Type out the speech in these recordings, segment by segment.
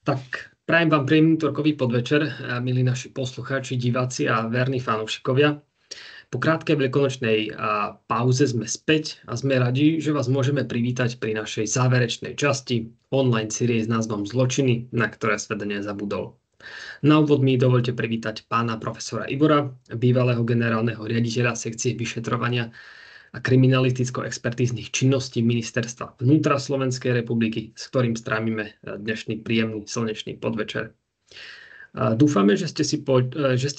Tak prajem vám príjemný útorkový podvečer, milí naši poslucháči, diváci a verní fanúšikovia. Po krátkej veľkonočnej pauze sme späť a sme radi, že vás môžeme privítať pri našej záverečnej časti online série s názvom Zločiny, na ktoré svet nezabudol. Na úvod mi dovoľte privítať pána profesora Ibora, bývalého generálneho riaditeľa sekcie vyšetrovania a kriminalisticko-expertíznych činností Ministerstva vnútra Slovenskej republiky, s ktorým strávime dnešný príjemný slnečný podvečer. Dúfame, že ste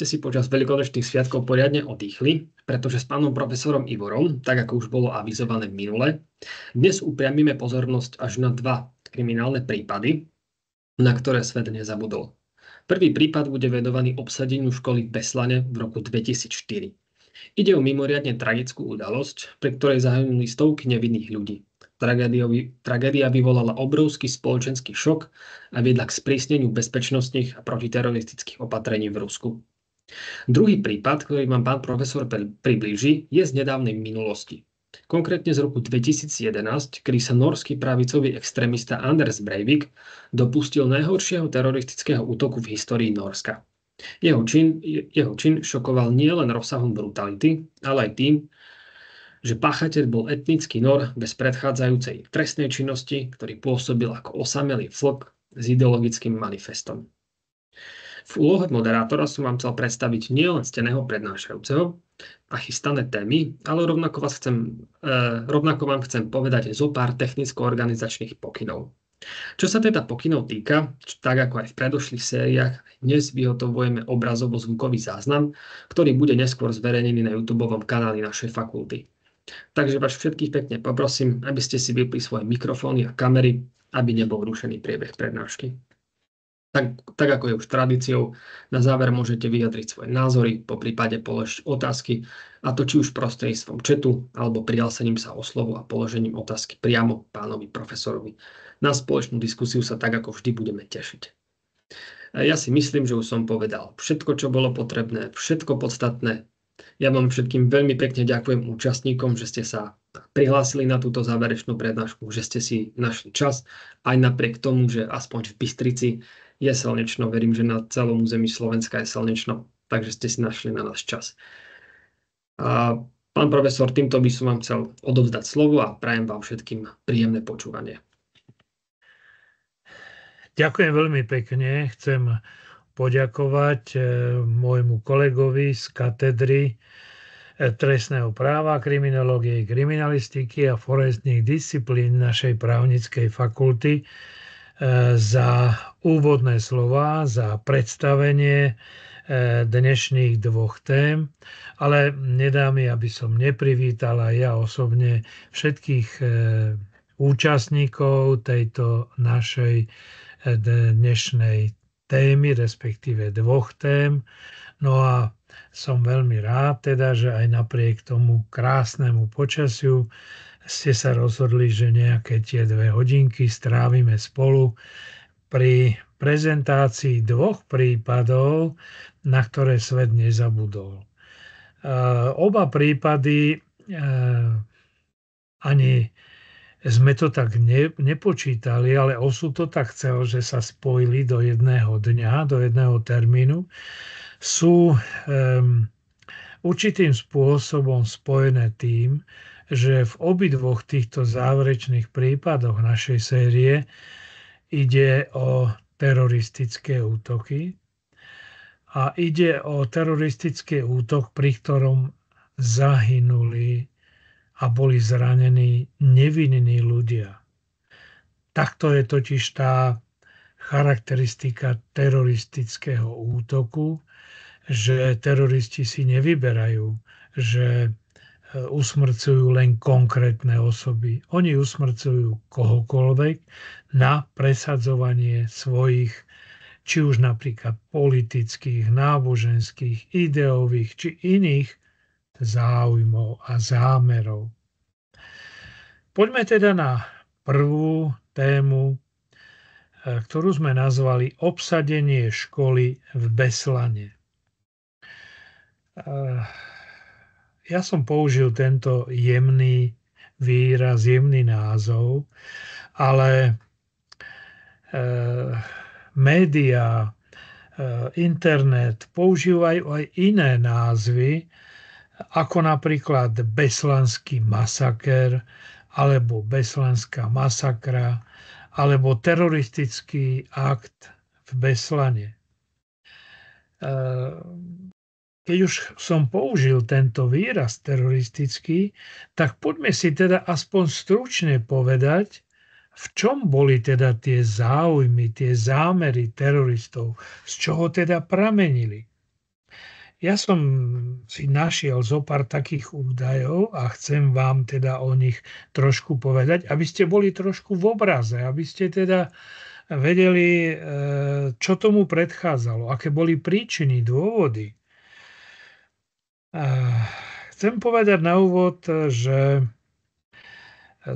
si počas veľkonočných sviatkov poriadne odýchli, pretože s pánom profesorom Ivorom, tak ako už bolo avizované minule, dnes upriamime pozornosť až na dva kriminálne prípady, na ktoré svet nezabudol. Prvý prípad bude venovaný obsadeniu školy v Beslane v roku 2004. Ide o mimoriadne tragickú udalosť, pri ktorej zahynuli stovky nevinných ľudí. Tragédia vyvolala obrovský spoločenský šok a viedla k sprísneniu bezpečnostných a protiteroristických opatrení v Rusku. Druhý prípad, ktorý vám pán profesor priblíži, je z nedávnej minulosti. Konkrétne z roku 2011, kedy sa norský pravicový extrémista Anders Breivik dopustil najhoršieho teroristického útoku v histórii Norska. Jeho čin šokoval nielen rozsahom brutality, ale aj tým, že páchateľ bol etnický Nor bez predchádzajúcej trestnej činnosti, ktorý pôsobil ako osamelý vlk s ideologickým manifestom. V úlohe moderátora som vám chcel predstaviť nielen steného prednášajúceho a chystané témy, ale rovnako vám chcem povedať zo pár technicko-organizačných pokynov. Čo sa teda pokynov týka, tak ako aj v predošlých sériách, dnes vyhotovujeme obrazovo-zvukový záznam, ktorý bude neskôr zverejnený na YouTubeovom kanáli našej fakulty. Takže vás všetkých pekne poprosím, aby ste si vypli svoje mikrofóny a kamery, aby nebol rušený priebeh prednášky. Tak ako je už tradíciou, na záver môžete vyjadriť svoje názory, poprípade položiť otázky, a to či už prostredníctvom chatu, alebo prihlásením sa o slovo a položením otázky priamo pánovi profesorovi. Na spoločnú diskusiu sa tak ako vždy budeme tešiť. Ja si myslím, že už som povedal všetko, čo bolo potrebné, všetko podstatné. Ja vám všetkým veľmi pekne ďakujem účastníkom, že ste sa prihlásili na túto záverečnú prednášku, že ste si našli čas, aj napriek tomu, že aspoň v Bystrici je slnečno. Verím, že na celom území Slovenska je slnečno, takže ste si našli na nás čas. A pán profesor, týmto by som vám chcel odovzdať slovo a prajem vám všetkým príjemné počúvanie. Ďakujem veľmi pekne. Chcem poďakovať môjmu kolegovi z katedry trestného práva, kriminológie, kriminalistiky a forenzných disciplín našej právnickej fakulty za úvodné slová, za predstavenie dnešných dvoch tém, ale nedá mi, aby som neprivítal aj ja osobne všetkých účastníkov tejto našej dnešnej témy, respektíve dvoch tém. No a som veľmi rád teda, že aj napriek tomu krásnemu počasiu ste sa rozhodli, že nejaké tie 2 hodinky strávime spolu pri prezentácii dvoch prípadov, na ktoré svet nezabudol. Oba prípady ani sme to tak nepočítali, ale osud to tak chcel, že sa spojili do jedného dňa, do jedného termínu. Sú určitým spôsobom spojené tým, že v obidvoch týchto záverečných prípadoch našej série ide o teroristické útoky a ide o teroristický útok, pri ktorom zahynuli a boli zranení nevinní ľudia. Takto je totiž tá charakteristika teroristického útoku, že teroristi si nevyberajú, že usmrcujú len konkrétne osoby. Oni usmrcujú kohokoľvek na presadzovanie svojich, či už napríklad politických, náboženských, ideových, či iných záujmov a zámerov. Poďme teda na prvú tému, ktorú sme nazvali obsadenie školy v Beslane. Ja som použil tento jemný výraz, jemný názov, ale médiá, internet používajú aj iné názvy, ako napríklad Beslanský masaker, alebo Beslanská masakra, alebo teroristický akt v Beslane. Keď už som použil tento výraz teroristický, tak poďme si teda aspoň stručne povedať, v čom boli teda tie záujmy, tie zámery teroristov, z čoho teda pramenili. Ja som si našiel zo pár takých údajov a chcem vám teda o nich trošku povedať, aby ste boli trošku v obraze, aby ste teda vedeli, čo tomu predchádzalo, aké boli príčiny, dôvody. Chcem povedať na úvod, že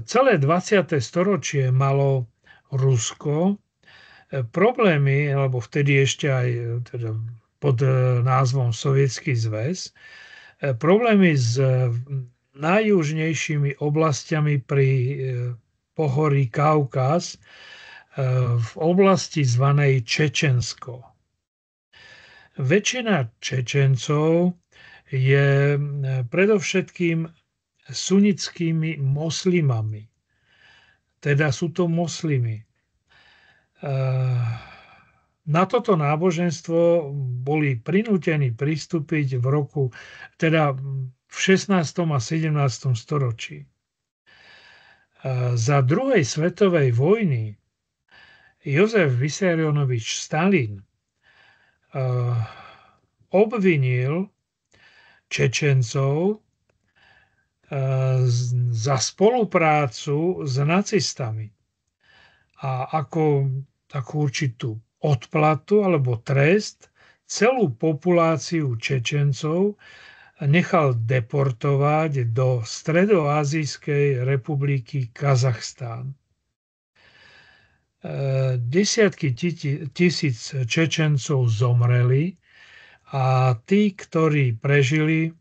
celé 20. storočie malo Rusko problémy, alebo vtedy ešte aj teda pod názvom Sovietský zväz, problémy s najjužnejšími oblastiami pri pohorí Kaukaz v oblasti zvanej Čečensko. Väčšina Čečencov je predovšetkým sunnickými moslimami. Teda sú to moslimy. Na toto náboženstvo boli prinútení pristúpiť v 16. a 17. storočí. Za druhej svetovej vojny Jozef Vissarionovič Stalin obvinil Čečencov za spoluprácu s nacistami. A ako takú určitú odplatu alebo trest celú populáciu Čečencov nechal deportovať do Stredoázijskej republiky Kazachstán. Desiatky tisíc Čečencov zomreli a tí, ktorí prežili,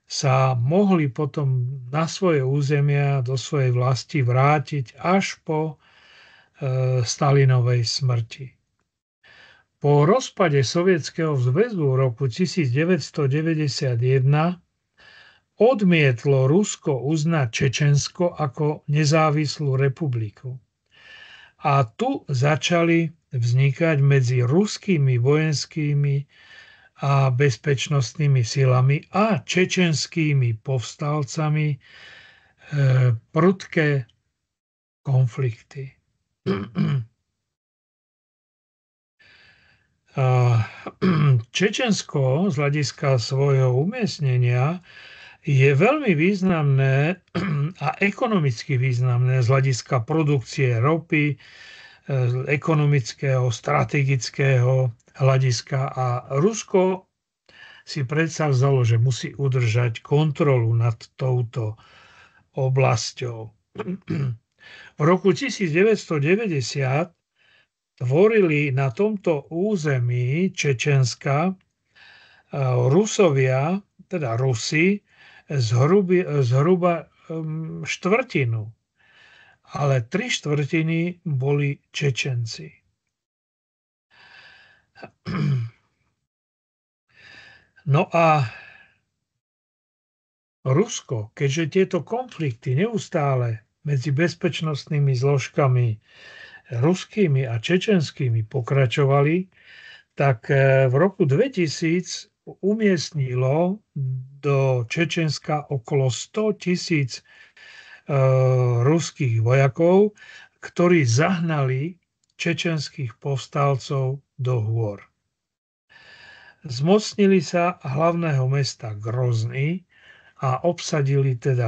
sa mohli potom na svoje územia, do svojej vlasti vrátiť až po Stalinovej smrti. Po rozpade Sovietskeho zväzu v roku 1991 odmietlo Rusko uznať Čečensko ako nezávislú republiku. A tu začali vznikať medzi ruskými vojenskými a bezpečnostnými silami a čečenskými povstalcami prudké konflikty. Čečensko z hľadiska svojho umiestnenia je veľmi významné a ekonomicky významné z hľadiska produkcie ropy, ekonomického, strategického hľadiska, a Rusko si predsa vzalo, že musí udržať kontrolu nad touto oblasťou. V roku 1990 tvorili na tomto území Čečenska Rusovia, teda Rusi, zhruba štvrtinu, ale 3/4 boli Čečenci. No a Rusko, keďže tieto konflikty neustále medzi bezpečnostnými zložkami ruskými a čečenskými pokračovali, tak v roku 2000 umiestnilo do Čečenska okolo 100 000 ruských vojakov, ktorí zahnali čečenských povstalcov do hôr. Zmocnili sa hlavného mesta Grozny a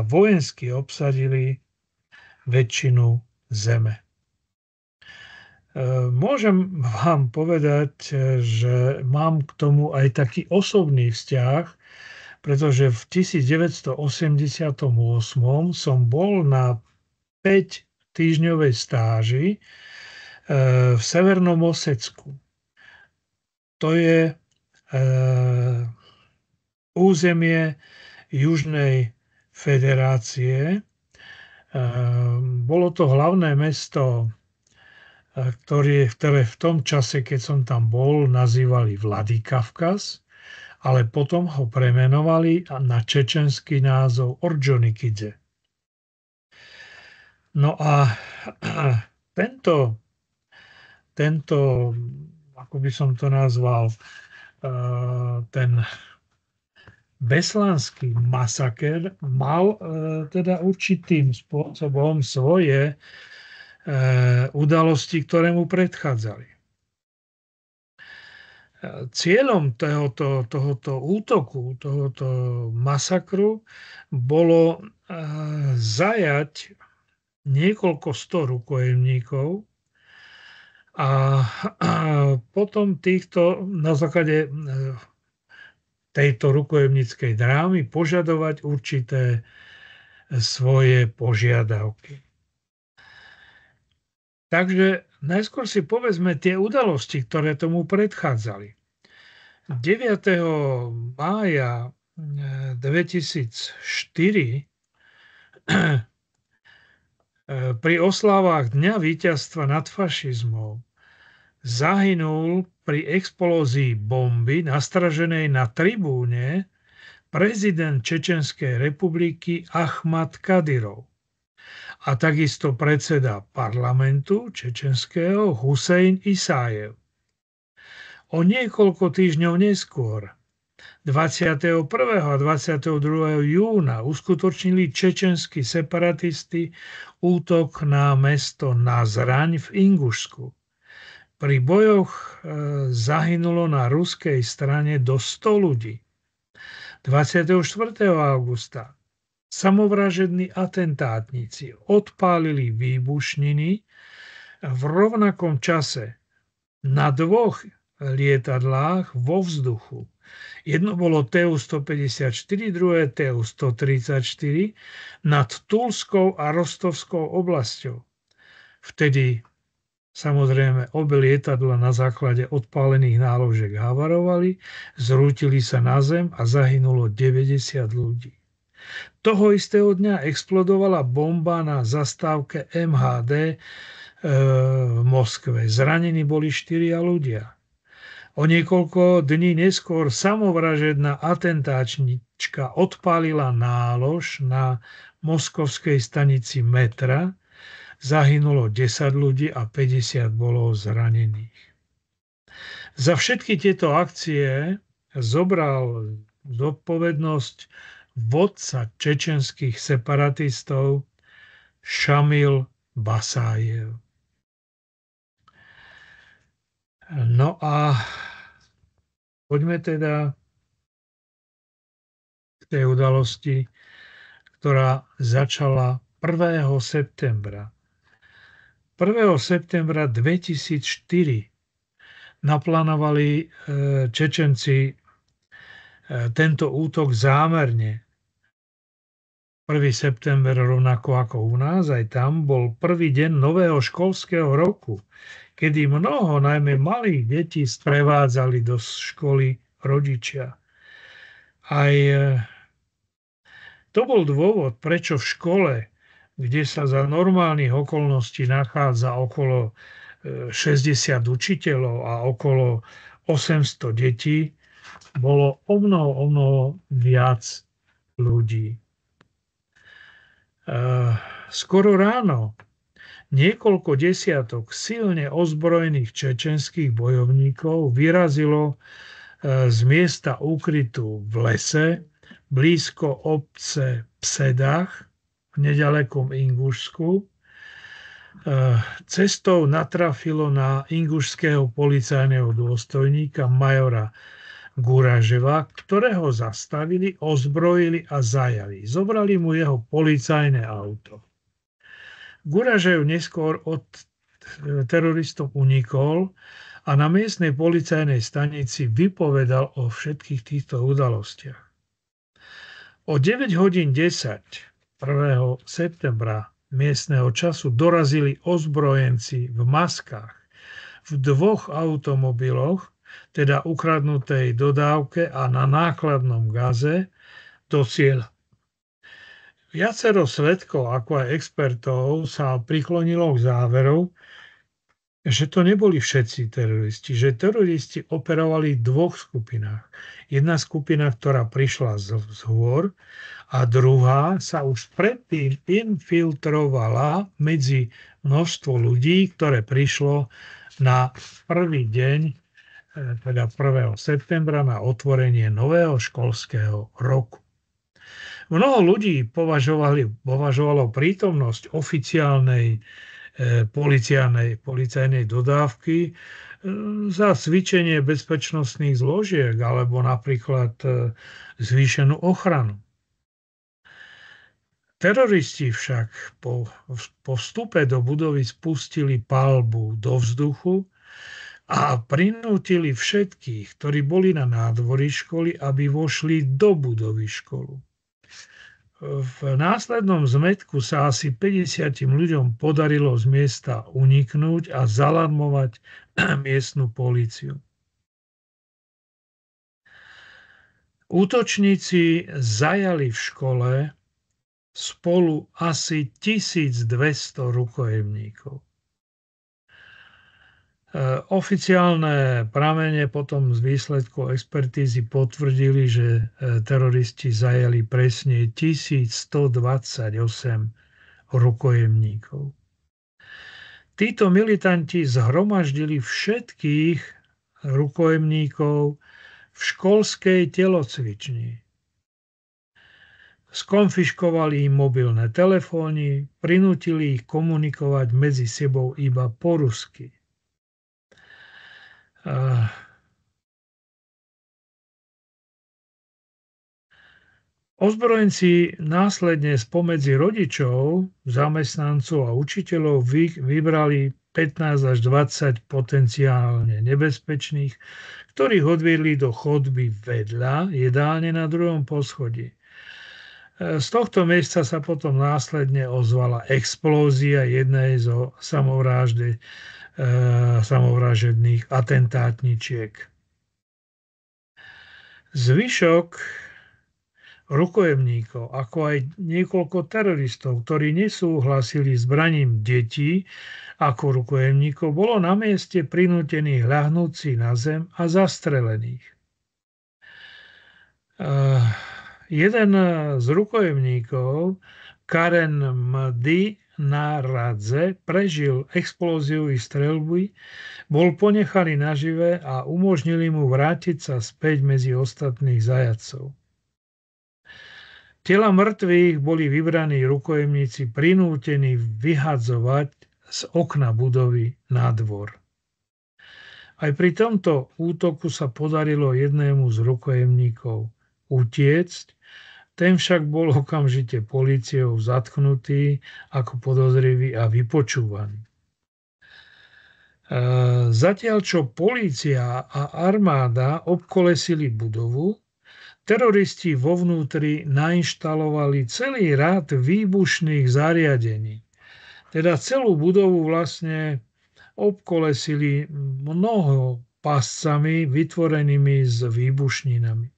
vojensky obsadili väčšinu zeme. Môžem vám povedať, že mám k tomu aj taký osobný vzťah, pretože v 1988 som bol na 5-týždňovej stáži v Severnom Osecku. To je územie Južnej federácie. Bolo to hlavné mesto ktoré v tom čase, keď som tam bol, nazývali Vladikavkaz, ale potom ho premenovali na čečenský názov Orjonikidze. No a tento, ako by som to nazval, ten Beslanský masaker mal teda určitým spôsobom svoje udalosti, ktoré mu predchádzali. Cieľom tohoto útoku, tohoto masakru bolo zajať niekoľko 100 rukojemníkov a potom na základe tejto rukojemníckej drámy požadovať určité svoje požiadavky. Takže najskôr si povedzme tie udalosti, ktoré tomu predchádzali. 9. mája 2004 pri oslávach Dňa víťazstva nad fašizmom zahynul pri explózii bomby nastraženej na tribúne prezident Čečenskej republiky Ahmad Kadyrov a takisto predseda parlamentu čečenského Hussein Isajev. O niekoľko týždňov neskôr, 21. a 22. júna, uskutočnili čečenskí separatisti útok na mesto Nazraň v Ingušsku. Pri bojoch zahynulo na ruskej strane do 100 ľudí. 24. augusta samovražední atentátnici odpálili výbušniny v rovnakom čase na 2 lietadlách vo vzduchu. Jedno bolo Tu-154, druhé Tu-134 nad Tulskou a Rostovskou oblasťou. Vtedy samozrejme obe lietadla na základe odpálených náložiek havarovali, zrútili sa na zem a zahynulo 90 ľudí. Toho istého dňa explodovala bomba na zastávke MHD v Moskve. Zranení boli 4 ľudia. O niekoľko dní neskôr samovražedná atentáčnička odpálila nálož na moskovskej stanici metra. Zahynulo 10 ľudí a 50 bolo zranených. Za všetky tieto akcie zobral zodpovednosť vodca čečenských separatistov Šamil Basájev. No a poďme teda k tej udalosti, ktorá začala 1. septembra. 1. septembra 2004 naplánovali Čečenci tento útok zámerne. 1. september, rovnako ako u nás, aj tam bol prvý deň nového školského roku, kedy mnoho, najmä malých detí, sprevádzali do školy rodičia. Aj to bol dôvod, prečo v škole, kde sa za normálnych okolností nachádza okolo 60 učiteľov a okolo 800 detí, bolo o mnoho viac ľudí. Skoro ráno niekoľko desiatok silne ozbrojených čečenských bojovníkov vyrazilo z miesta úkrytu v lese blízko obce Psedach v nedalekom Ingušsku. Cestou natrafilo na ingušského policajného dôstojníka majora Guraževa, ktorého zastavili, ozbrojili a zajali. Zobrali mu jeho policajné auto. Guražev neskôr od teroristov unikol a na miestnej policajnej stanici vypovedal o všetkých týchto udalostiach. O 9:10 1. septembra miestneho času dorazili ozbrojenci v maskách v 2 automobiloch, teda ukradnutej dodávke a na nákladnom gaze do cieľa. Viacero svedkov, ako aj expertov, sa priklonilo k záveru, že to neboli všetci teroristi, že teroristi operovali v dvoch skupinách. Jedna skupina, ktorá prišla z hôr a druhá sa už predtým infiltrovala medzi množstvo ľudí, ktoré prišlo na prvý deň, teda 1. septembra na otvorenie nového školského roku. Mnoho ľudí považovalo prítomnosť oficiálnej policajnej dodávky za cvičenie bezpečnostných zložiek alebo napríklad zvýšenú ochranu. Teroristi však po vstupe do budovy spustili paľbu do vzduchu a prinútili všetkých, ktorí boli na nádvorí školy, aby vošli do budovy školu. V následnom zmätku sa asi 50 ľuďom podarilo z miesta uniknúť a zalarmovať miestnu políciu. Útočníci zajali v škole spolu asi 1200 rukojemníkov. Oficiálne pramene potom z výsledkov expertízy potvrdili, že teroristi zajali presne 1128 rukojemníkov. Títo militanti zhromaždili všetkých rukojemníkov v školskej telocvični. Skonfiškovali im mobilné telefóny, prinútili ich komunikovať medzi sebou iba po rusky. Ozbrojenci následne spomedzi rodičov, zamestnancov a učiteľov vybrali 15 až 20 potenciálne nebezpečných, ktorých odviedli do chodby vedľa jedálne na druhom poschodí. Z tohto miesta sa potom následne ozvala explózia jednej zo samovražedných atentátničiek. Zvyšok rukojemníkov, ako aj niekoľko teroristov, ktorí nesúhlasili s braním detí ako rukojemníkov, bolo na mieste prinútených ľahnúť si na zem a zastrelených. Jeden z rukojemníkov, Karen Mdy Naradze, prežil explóziu i streľby, bol ponechaný nažive a umožnili mu vrátiť sa späť medzi ostatných zajatcov. Tela mŕtvych boli vybraní rukojemníci prinútení vyhadzovať z okna budovy na dvor. Aj pri tomto útoku sa podarilo jednému z rukojemníkov utiecť, ten však bol okamžite políciou zatknutý ako podozrivý a vypočúvaný. Zatiaľ čo polícia a armáda obkolesili budovu, teroristi vo vnútri nainštalovali celý rád výbušných zariadení. Teda celú budovu vlastne obkolesili mnoho pascami vytvorenými s výbušninami.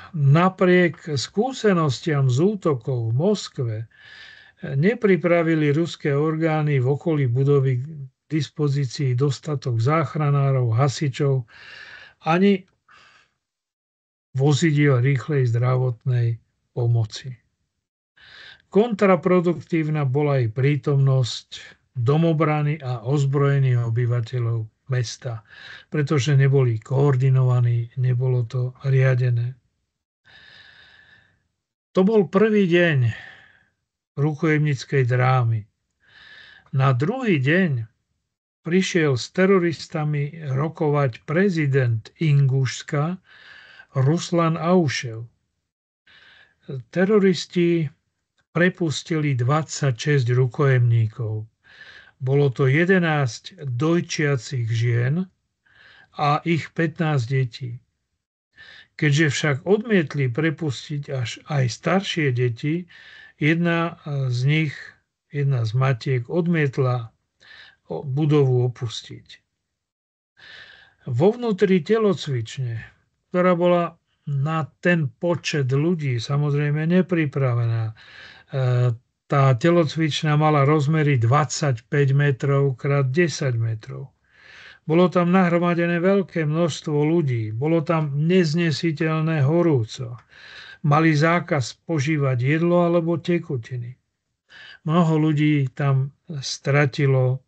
Napriek skúsenostiam z útokov v Moskve nepripravili ruské orgány v okolí budovy k dispozícii dostatok záchranárov, hasičov ani vozidiel rýchlej zdravotnej pomoci. Kontraproduktívna bola aj prítomnosť domobrany a ozbrojených obyvateľov mesta, pretože neboli koordinovaní, nebolo to riadené. To bol prvý deň rukojemníckej drámy. Na druhý deň prišiel s teroristami rokovať prezident Ingušska Ruslan Aušev. Teroristi prepustili 26 rukojemníkov. Bolo to 11 dojčiacich žien a ich 15 detí. Keďže však odmietli prepustiť až aj staršie deti, jedna z matiek odmietla budovu opustiť. Vo vnútri telocvične, ktorá bola na ten počet ľudí samozrejme nepripravená, Tá telocvičňa mala rozmery 25 metrov krát 10 metrov. Bolo tam nahromadené veľké množstvo ľudí. Bolo tam neznesiteľné horúco. Mali zákaz požívať jedlo alebo tekutiny. Mnoho ľudí tam stratilo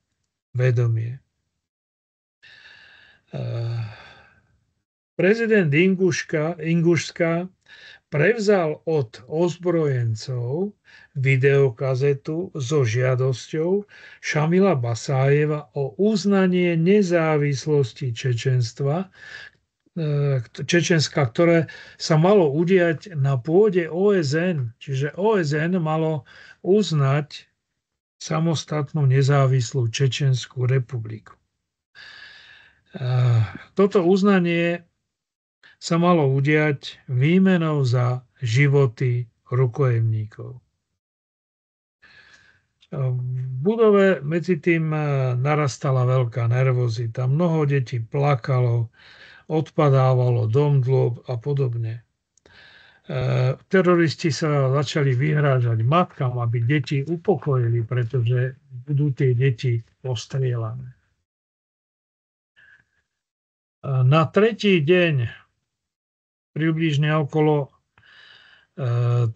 vedomie. Prezident Ingušska prevzal od ozbrojencov videokazetu so žiadosťou Šamila Basájeva o uznanie nezávislosti Čečenska, ktoré sa malo udiať na pôde OSN. Čiže OSN malo uznať samostatnú nezávislú Čečenskú republiku. Toto uznanie sa malo udiať výmenou za životy rukojemníkov. V budove medzi tým narastala veľká nervozita. Mnoho detí plakalo, odpadávalo dom, dôb a podobne. Teroristi sa začali vyhrážať matkám, aby deti upokojili, pretože budú tie deti postrieľané. Na tretí deň približne okolo 13.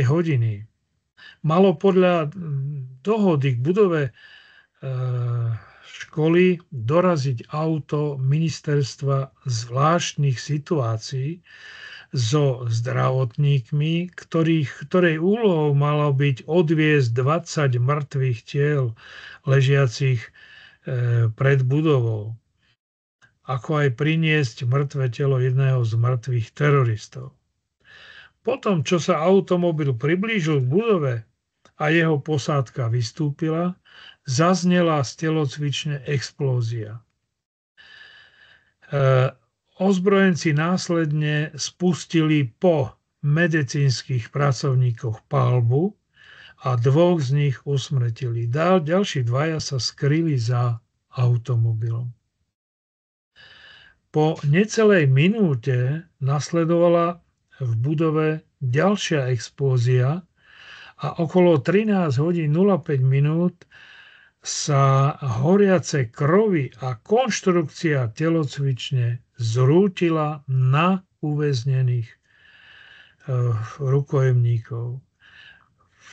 hodiny malo podľa dohody k budove školy doraziť auto ministerstva zvláštnych situácií so zdravotníkmi, ktorej úlohou malo byť odviesť 20 mŕtvych tiel ležiacich pred budovou, ako aj priniesť mŕtve telo jedného z mŕtvych teroristov. Potom, čo sa automobil priblížil k budove a jeho posádka vystúpila, zaznela z telocvične explózia. Ozbrojenci následne spustili po medicínskych pracovníkoch paľbu a 2 z nich usmrtili. Ďalší 2 sa skryli za automobilom. Po necelej minúte nasledovala v budove ďalšia explózia a okolo 13:05 sa horiace krovy a konštrukcia telocvične zrútila na uväznených rukojemníkov.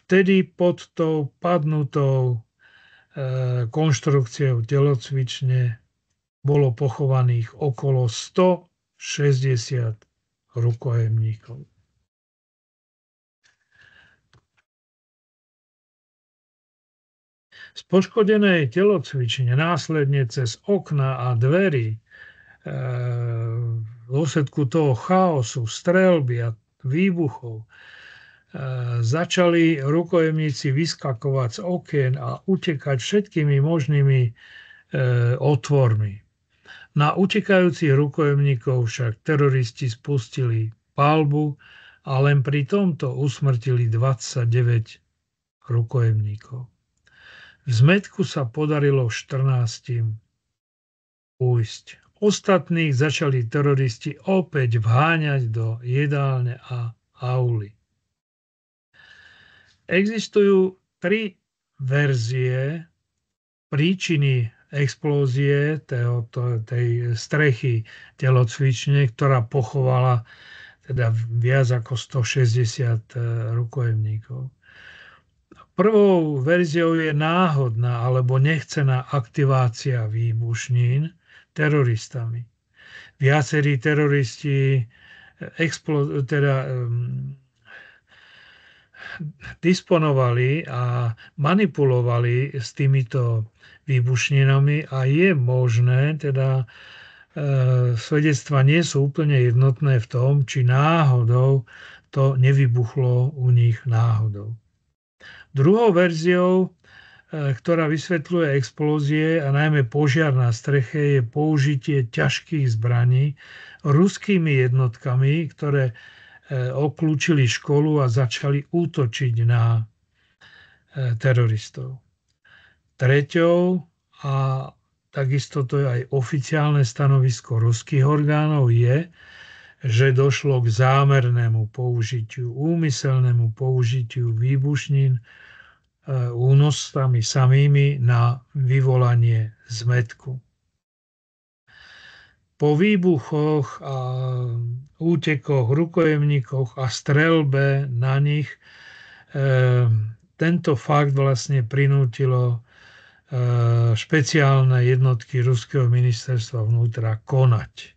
Vtedy pod tou padnutou konštrukciou telocvične bolo pochovaných okolo 160 rukojemníkov. Z poškodenej telocvične následne cez okná a dverí v dôsledku toho chaosu, streľby a výbuchov začali rukojemníci vyskakovať z okien a utekať všetkými možnými otvormi. Na utekajúcich rukojemníkov však teroristi spustili paľbu a len pri tomto usmrtili 29 rukojemníkov. V zmätku sa podarilo 14 ujsť. Ostatných začali teroristi opäť vháňať do jedálne a auly. Existujú 3 verzie príčiny explózie tej strechy telocvične, ktorá pochovala teda viac ako 160 rukojemníkov. Prvou verziou je náhodná alebo nechcená aktivácia výbušnín teroristami. Viacerí teroristi disponovali a manipulovali s týmito výbušninami a je možné, teda svedectvá nie sú úplne jednotné v tom, či náhodou to nevybuchlo u nich náhodou. Druhou verziou, ktorá vysvetľuje explózie a najmä požiar na streche, je použitie ťažkých zbraní ruskými jednotkami, ktoré obklúčili školu a začali útočiť na teroristov. Treťou, a takisto to je aj oficiálne stanovisko ruských orgánov, je, že došlo k zámernému použitiu, úmyselnému použitiu výbušnín únoscami samými na vyvolanie zmätku. Po výbuchoch a útekoch rukojemníkoch a streľbe na nich tento fakt vlastne prinútilo špeciálne jednotky ruského ministerstva vnútra konať.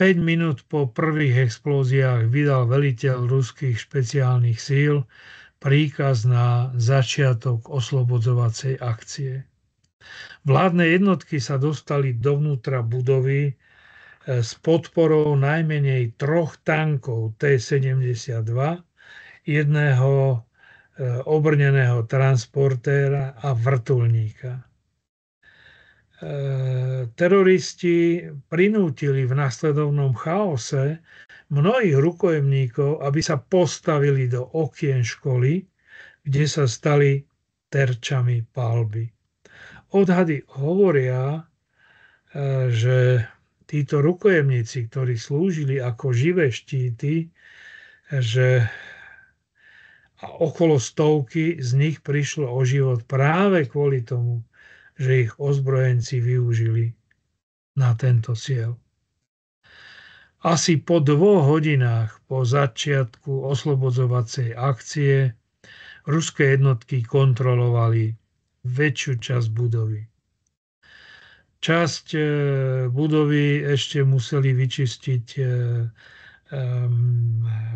5 minút po prvých explóziách vydal veliteľ ruských špeciálnych síl príkaz na začiatok oslobodzovacej akcie. Vládne jednotky sa dostali dovnútra budovy s podporou najmenej 3 tankov T-72, jedného obrneného transportéra a vrtuľníka. Teroristi prinútili v nasledovnom chaose mnohých rukojemníkov, aby sa postavili do okien školy, kde sa stali terčami palby. Odhady hovoria, že títo rukojemníci, ktorí slúžili ako živé štíty, že okolo 100 z nich prišlo o život práve kvôli tomu, že ich ozbrojenci využili na tento cieľ. Asi po 2 hodinách po začiatku oslobodzovacej akcie ruské jednotky kontrolovali väčšiu časť budovy. Časť budovy ešte museli vyčistiť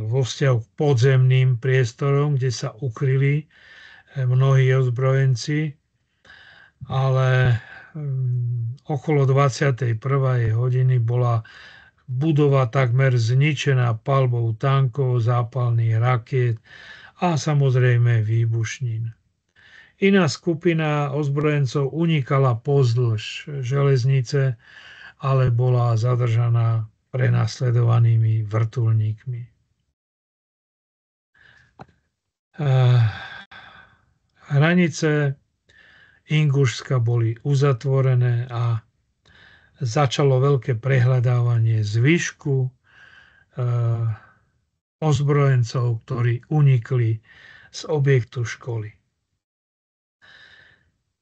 vo vzťahu k podzemným priestorom, kde sa ukryli mnohí ozbrojenci, ale okolo 21. hodiny bola budova takmer zničená palbou tankov, zápalných rakiet a samozrejme výbušnín. Iná skupina ozbrojencov unikala pozdĺž železnice, ale bola zadržaná prenasledovanými vrtuľníkmi. Hranice Ingušska boli uzatvorené a začalo veľké prehľadávanie zvyšku ozbrojencov, ktorí unikli z objektu školy.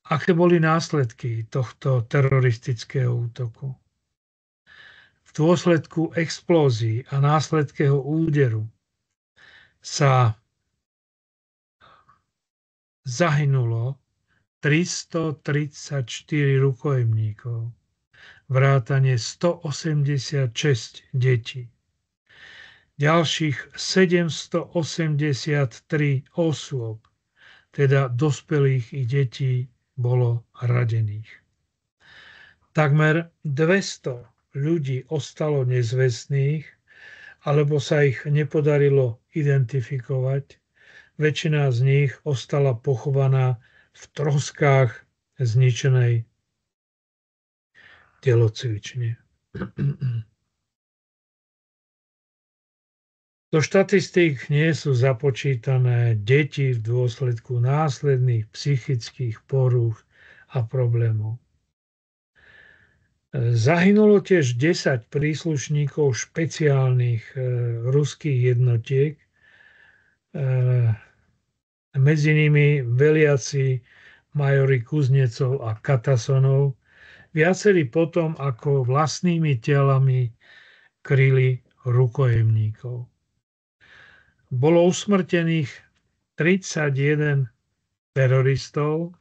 Aké boli následky tohto teroristického útoku? V dôsledku explózií a následného úderu sa zahynulo 334 rukojemníkov, vrátane 186 detí. Ďalších 783 osôb, teda dospelých i detí, bolo radených. Takmer 200 ľudí ostalo nezvestných, alebo sa ich nepodarilo identifikovať. Väčšina z nich ostala pochovaná v troskách zničenej telocvične. Do štatistík nie sú započítané deti v dôsledku následných psychických porúch a problémov. Zahynulo tiež 10 príslušníkov špeciálnych ruských jednotiek, medzi nimi veliaci majori Kuznecov a Katasonov, viacerí potom ako vlastnými telami kryli rukojemníkov. Bolo usmrtených 31 teroristov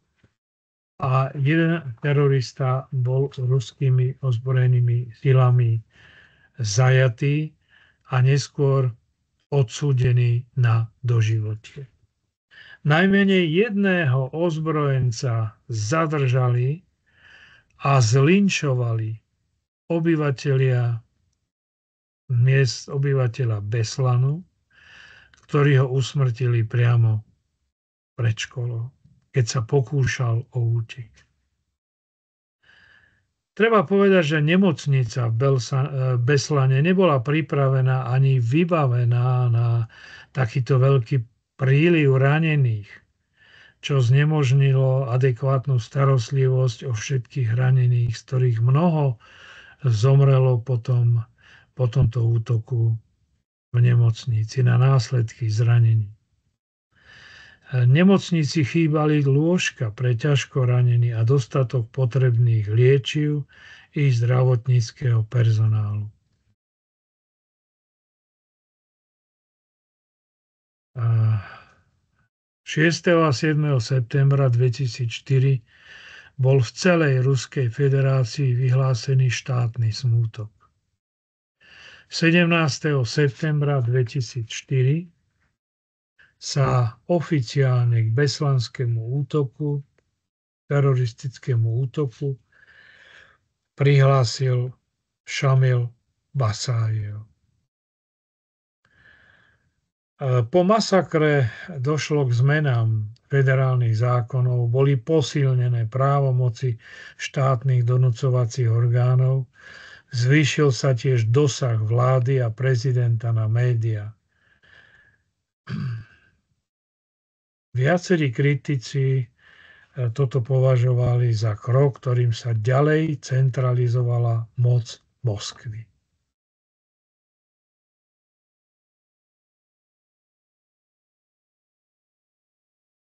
a jeden terorista bol ruskými ozbrojenými silami zajatý a neskôr odsúdený na doživotie. Najmenej jedného ozbrojenca zadržali a zlinčovali obyvateľa Beslanu, ktorí ho usmrtili priamo pred školou, keď sa pokúšal o útek. Treba povedať, že nemocnica v Beslane nebola pripravená ani vybavená na takýto veľký príliv ranených, čo znemožnilo adekvátnu starostlivosť o všetkých ranených, z ktorých mnoho zomrelo potom po tomto útoku v nemocnici na následky zranení. Nemocnici chýbali lôžka pre ťažko ranených a dostatok potrebných liečiv i zdravotníckeho personálu. 6. a 7. septembra 2004 bol v celej Ruskej federácii vyhlásený štátny smútok. 17. septembra 2004 sa oficiálne k beslanskému útoku, teroristickému útoku, prihlásil Šamil Basájev. Po masakre došlo k zmenám federálnych zákonov, boli posilnené právomoci štátnych donúcovacích orgánov, zvýšil sa tiež dosah vlády a prezidenta na médiá. Viacerí kritici toto považovali za krok, ktorým sa ďalej centralizovala moc Moskvy.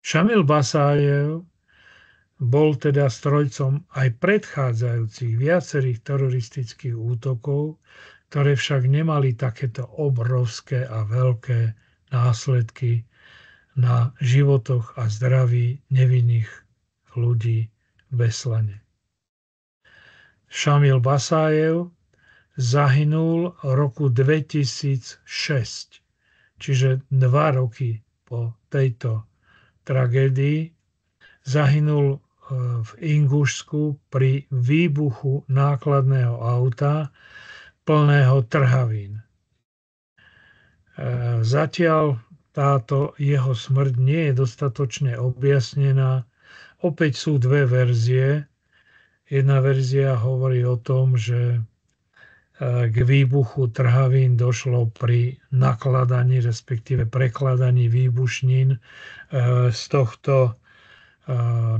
Šamil Basájev bol teda strojcom aj predchádzajúcich viacerých teroristických útokov, ktoré však nemali takéto obrovské a veľké následky na životoch a zdraví nevinných ľudí v Beslane. Šamil Basájev zahynul v roku 2006, čiže 2 roky po tejto tragédii. Zahynul v Ingušsku pri výbuchu nákladného auta plného trhavín. Zatiaľ táto jeho smrť nie je dostatočne objasnená. Opäť sú 2 verzie. Jedna verzia hovorí o tom, že k výbuchu trhavín došlo pri nakladaní, respektíve prekladaní výbušnín z tohto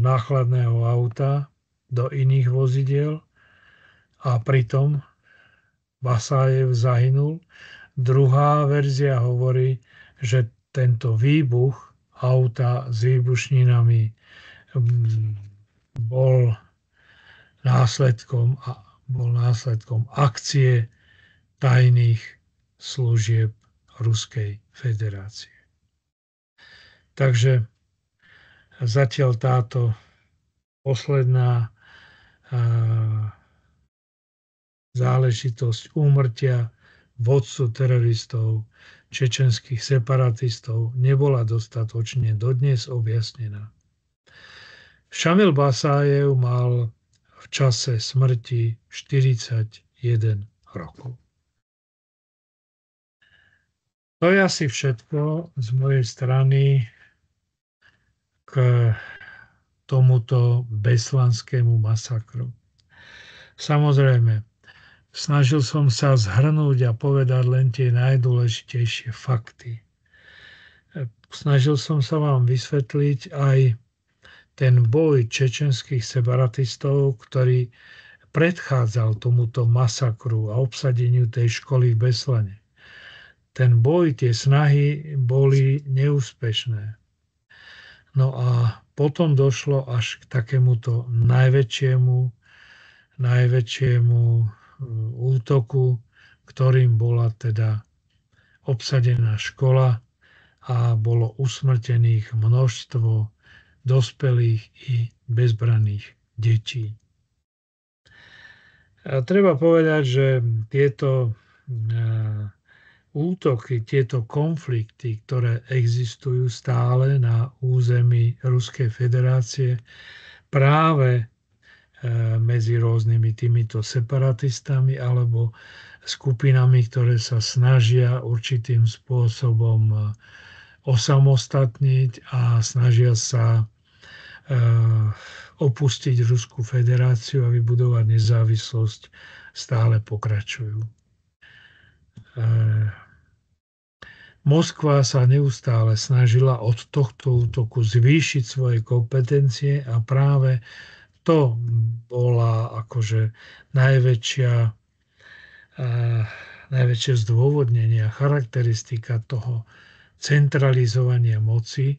nákladného auta do iných vozidiel a pritom Basájev zahynul. Druhá verzia hovorí, že tento výbuch auta s výbušninami bol následkom akcie tajných služieb Ruskej federácie. Takže zatiaľ táto posledná záležitosť úmrtia vodcu teroristov, čečenských separatistov nebola dostatočne dodnes objasnená. Šamil Basájev mal v čase smrti 41 rokov. To je asi všetko z mojej strany k tomuto beslanskému masakru. Samozrejme, snažil som sa zhrnúť a povedať len tie najdôležitejšie fakty. Snažil som sa vám vysvetliť aj ten boj čečenských separatistov, ktorý predchádzal tomuto masakru a obsadeniu tej školy v Beslane. Ten boj, tie snahy boli neúspešné. No a potom došlo až k takémuto najväčšiemu útoku, ktorým bola teda obsadená škola a bolo usmrtených množstvo dospelých i bezbranných detí. A treba povedať, že tieto útoky, tieto konflikty, ktoré existujú stále na území Ruskej federácie, práve medzi rôznymi týmito separatistami alebo skupinami, ktoré sa snažia určitým spôsobom osamostatniť a snažia sa opustiť Ruskú federáciu a vybudovať nezávislosť, stále pokračujú. Moskva sa neustále snažila od tohto útoku zvýšiť svoje kompetencie a práve to bola akože najväčšia najväčšie zdôvodnenie a charakteristika toho centralizovania moci,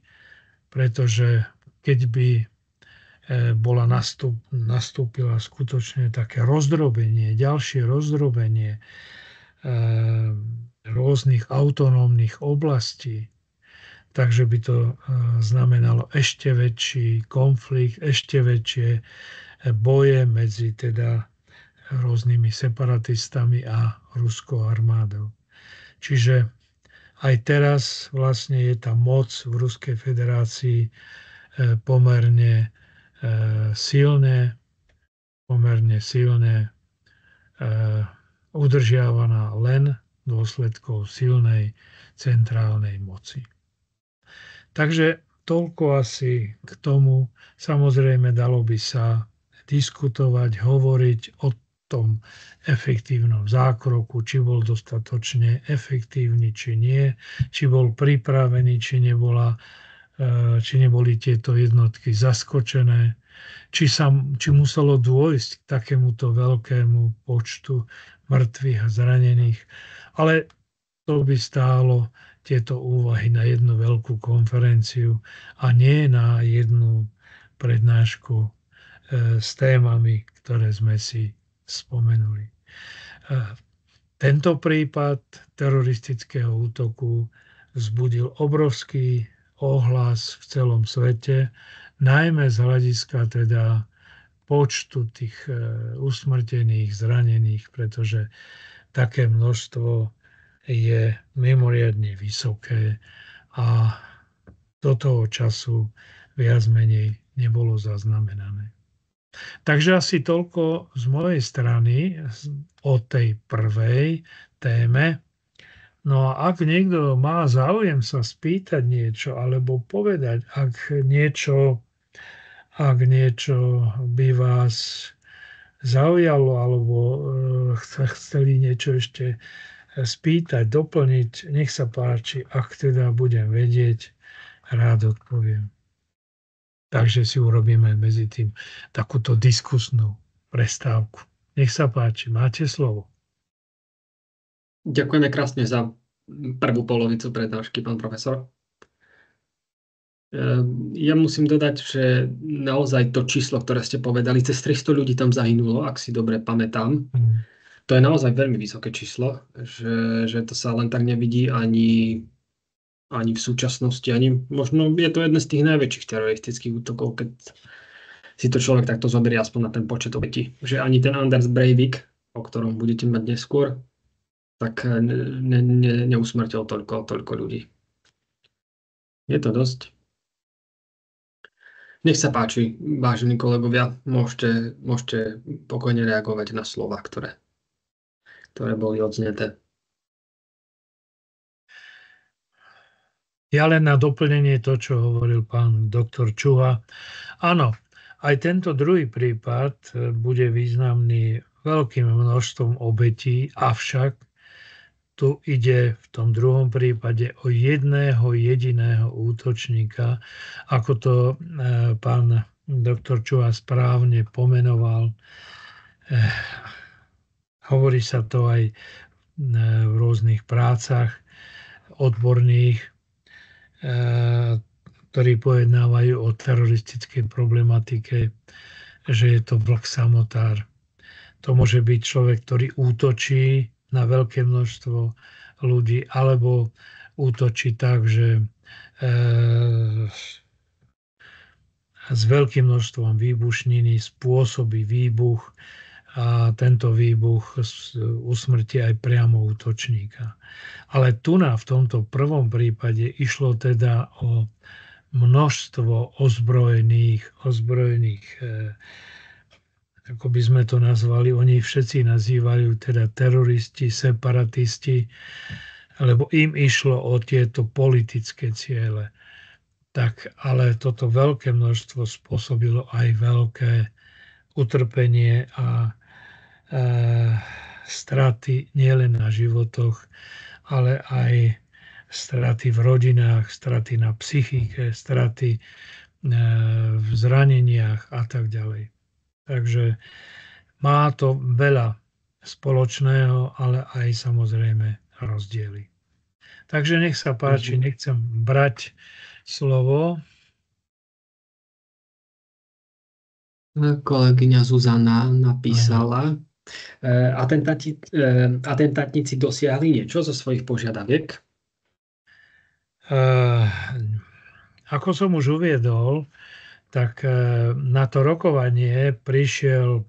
pretože keď by nastúpila skutočne také rozdrobenie, ďalšie rozdrobenie rôznych autonómnych oblastí, takže by to znamenalo ešte väčší konflikt, ešte väčšie boje medzi teda rôznymi separatistami a ruskou armádou. Čiže aj teraz vlastne je tá moc v Ruskej federácii pomerne silne udržiavaná len dôsledkou silnej centrálnej moci. Takže toľko asi k tomu. Samozrejme, dalo by sa diskutovať, hovoriť o tom efektívnom zákroku, či bol dostatočne efektívny, či nie, či bol pripravený, či neboli tieto jednotky zaskočené, či muselo dôjsť k takémuto veľkému počtu mŕtvych a zranených. Ale to by stálo tieto úvahy na jednu veľkú konferenciu a nie na jednu prednášku s témami, ktoré sme si spomenuli. Tento prípad teroristického útoku vzbudil obrovský ohlas v celom svete, najmä z hľadiska teda počtu tých usmrtených, zranených, pretože také množstvo je mimoriadne vysoké a do toho času viac menej nebolo zaznamenané. Takže asi toľko z mojej strany o tej prvej téme. No a ak niekto má záujem sa spýtať niečo alebo povedať, ak niečo by vás zaujalo alebo chceli niečo ešte spýtať, doplniť, nech sa páči, ak teda budem vedieť, rád odpoviem. Takže si urobíme medzi tým takúto diskusnú prestávku. Nech sa páči, máte slovo. Ďakujeme krásne za prvú polovicu prednášky, pán profesor. Ja musím dodať, že naozaj to číslo, ktoré ste povedali, cez 300 ľudí tam zahynulo, ak si dobre pamätám. To je naozaj veľmi vysoké číslo, že to sa len tak nevidí ani v súčasnosti, ani možno je to jeden z tých najväčších teroristických útokov, keď si to človek takto zoberie aspoň na ten počet obetí. Že ani ten Anders Breivik, o ktorom budete mať neskôr, tak neusmrtil toľko ľudí. Je to dosť. Nech sa páči, vážení kolegovia, môžete pokojne reagovať na slova, ktoré boli odzneté. Ja len na doplnenie to, čo hovoril pán doktor Čuha. Áno, aj tento druhý prípad bude významný veľkým množstvom obetí, avšak tu ide v tom druhom prípade o jedného jediného útočníka, ako to pán doktor Čuha správne pomenoval. Hovorí sa to aj v rôznych prácach odborných, ktorí pojednávajú o teroristickej problematike, že je to vlk samotár. To môže byť človek, ktorý útočí na veľké množstvo ľudí, alebo útočí tak, že s veľkým množstvom výbušniny spôsobí výbuch a tento výbuch usmrtí aj priamo útočníka. Ale v tomto prvom prípade išlo teda o množstvo ozbrojených, ako by sme to nazvali, oni všetci nazývajú teda teroristi, separatisti, lebo im išlo o tieto politické ciele. Tak, ale toto veľké množstvo spôsobilo aj veľké utrpenie a straty nielen na životoch, ale aj straty v rodinách, straty na psychike, straty v zraneniach a tak ďalej. Takže má to veľa spoločného, ale aj samozrejme rozdiely. Takže nech sa páči, nechcem brať slovo. Kolegyňa Zuzana napísala, atentátnici dosiahli niečo zo svojich požiadaviek? Ako som už uviedol, tak na to rokovanie prišiel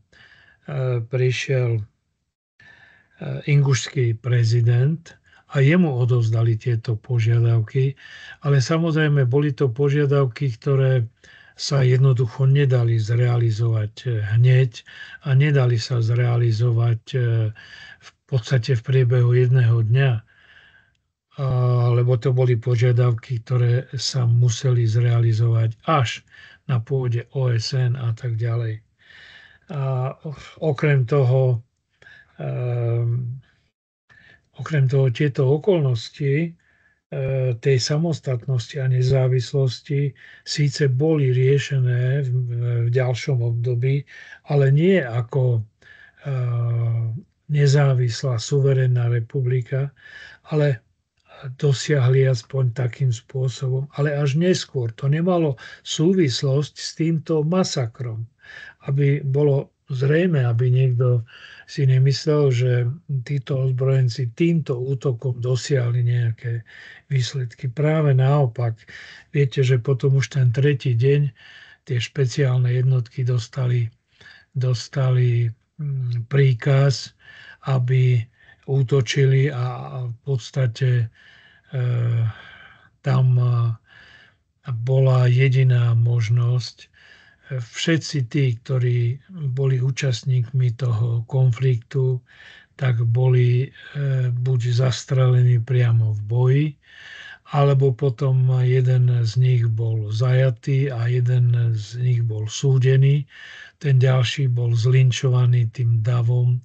ingušský prezident a jemu odovzdali tieto požiadavky, ale samozrejme boli to požiadavky, ktoré sa jednoducho nedali zrealizovať hneď a nedali sa zrealizovať v podstate v priebehu jedného dňa, lebo to boli požiadavky, ktoré sa museli zrealizovať až na pôde OSN a tak ďalej. A okrem toho tieto okolnosti tej samostatnosti a nezávislosti síce boli riešené v ďalšom období, ale nie ako nezávislá suverénna republika, ale dosiahli aspoň takým spôsobom, ale až neskôr. To nemalo súvislosť s týmto masakrom, aby bolo zrejme, aby niekto si nemyslel, že títo ozbrojenci týmto útokom dosiahli nejaké výsledky. Práve naopak, viete, že potom už ten tretí deň tie špeciálne jednotky dostali príkaz, aby útočili a v podstate tam bola jediná možnosť. Všetci tí, ktorí boli účastníkmi toho konfliktu, tak boli buď zastrelení priamo v boji, alebo potom jeden z nich bol zajatý a jeden z nich bol súdený. Ten ďalší bol zlinčovaný tým davom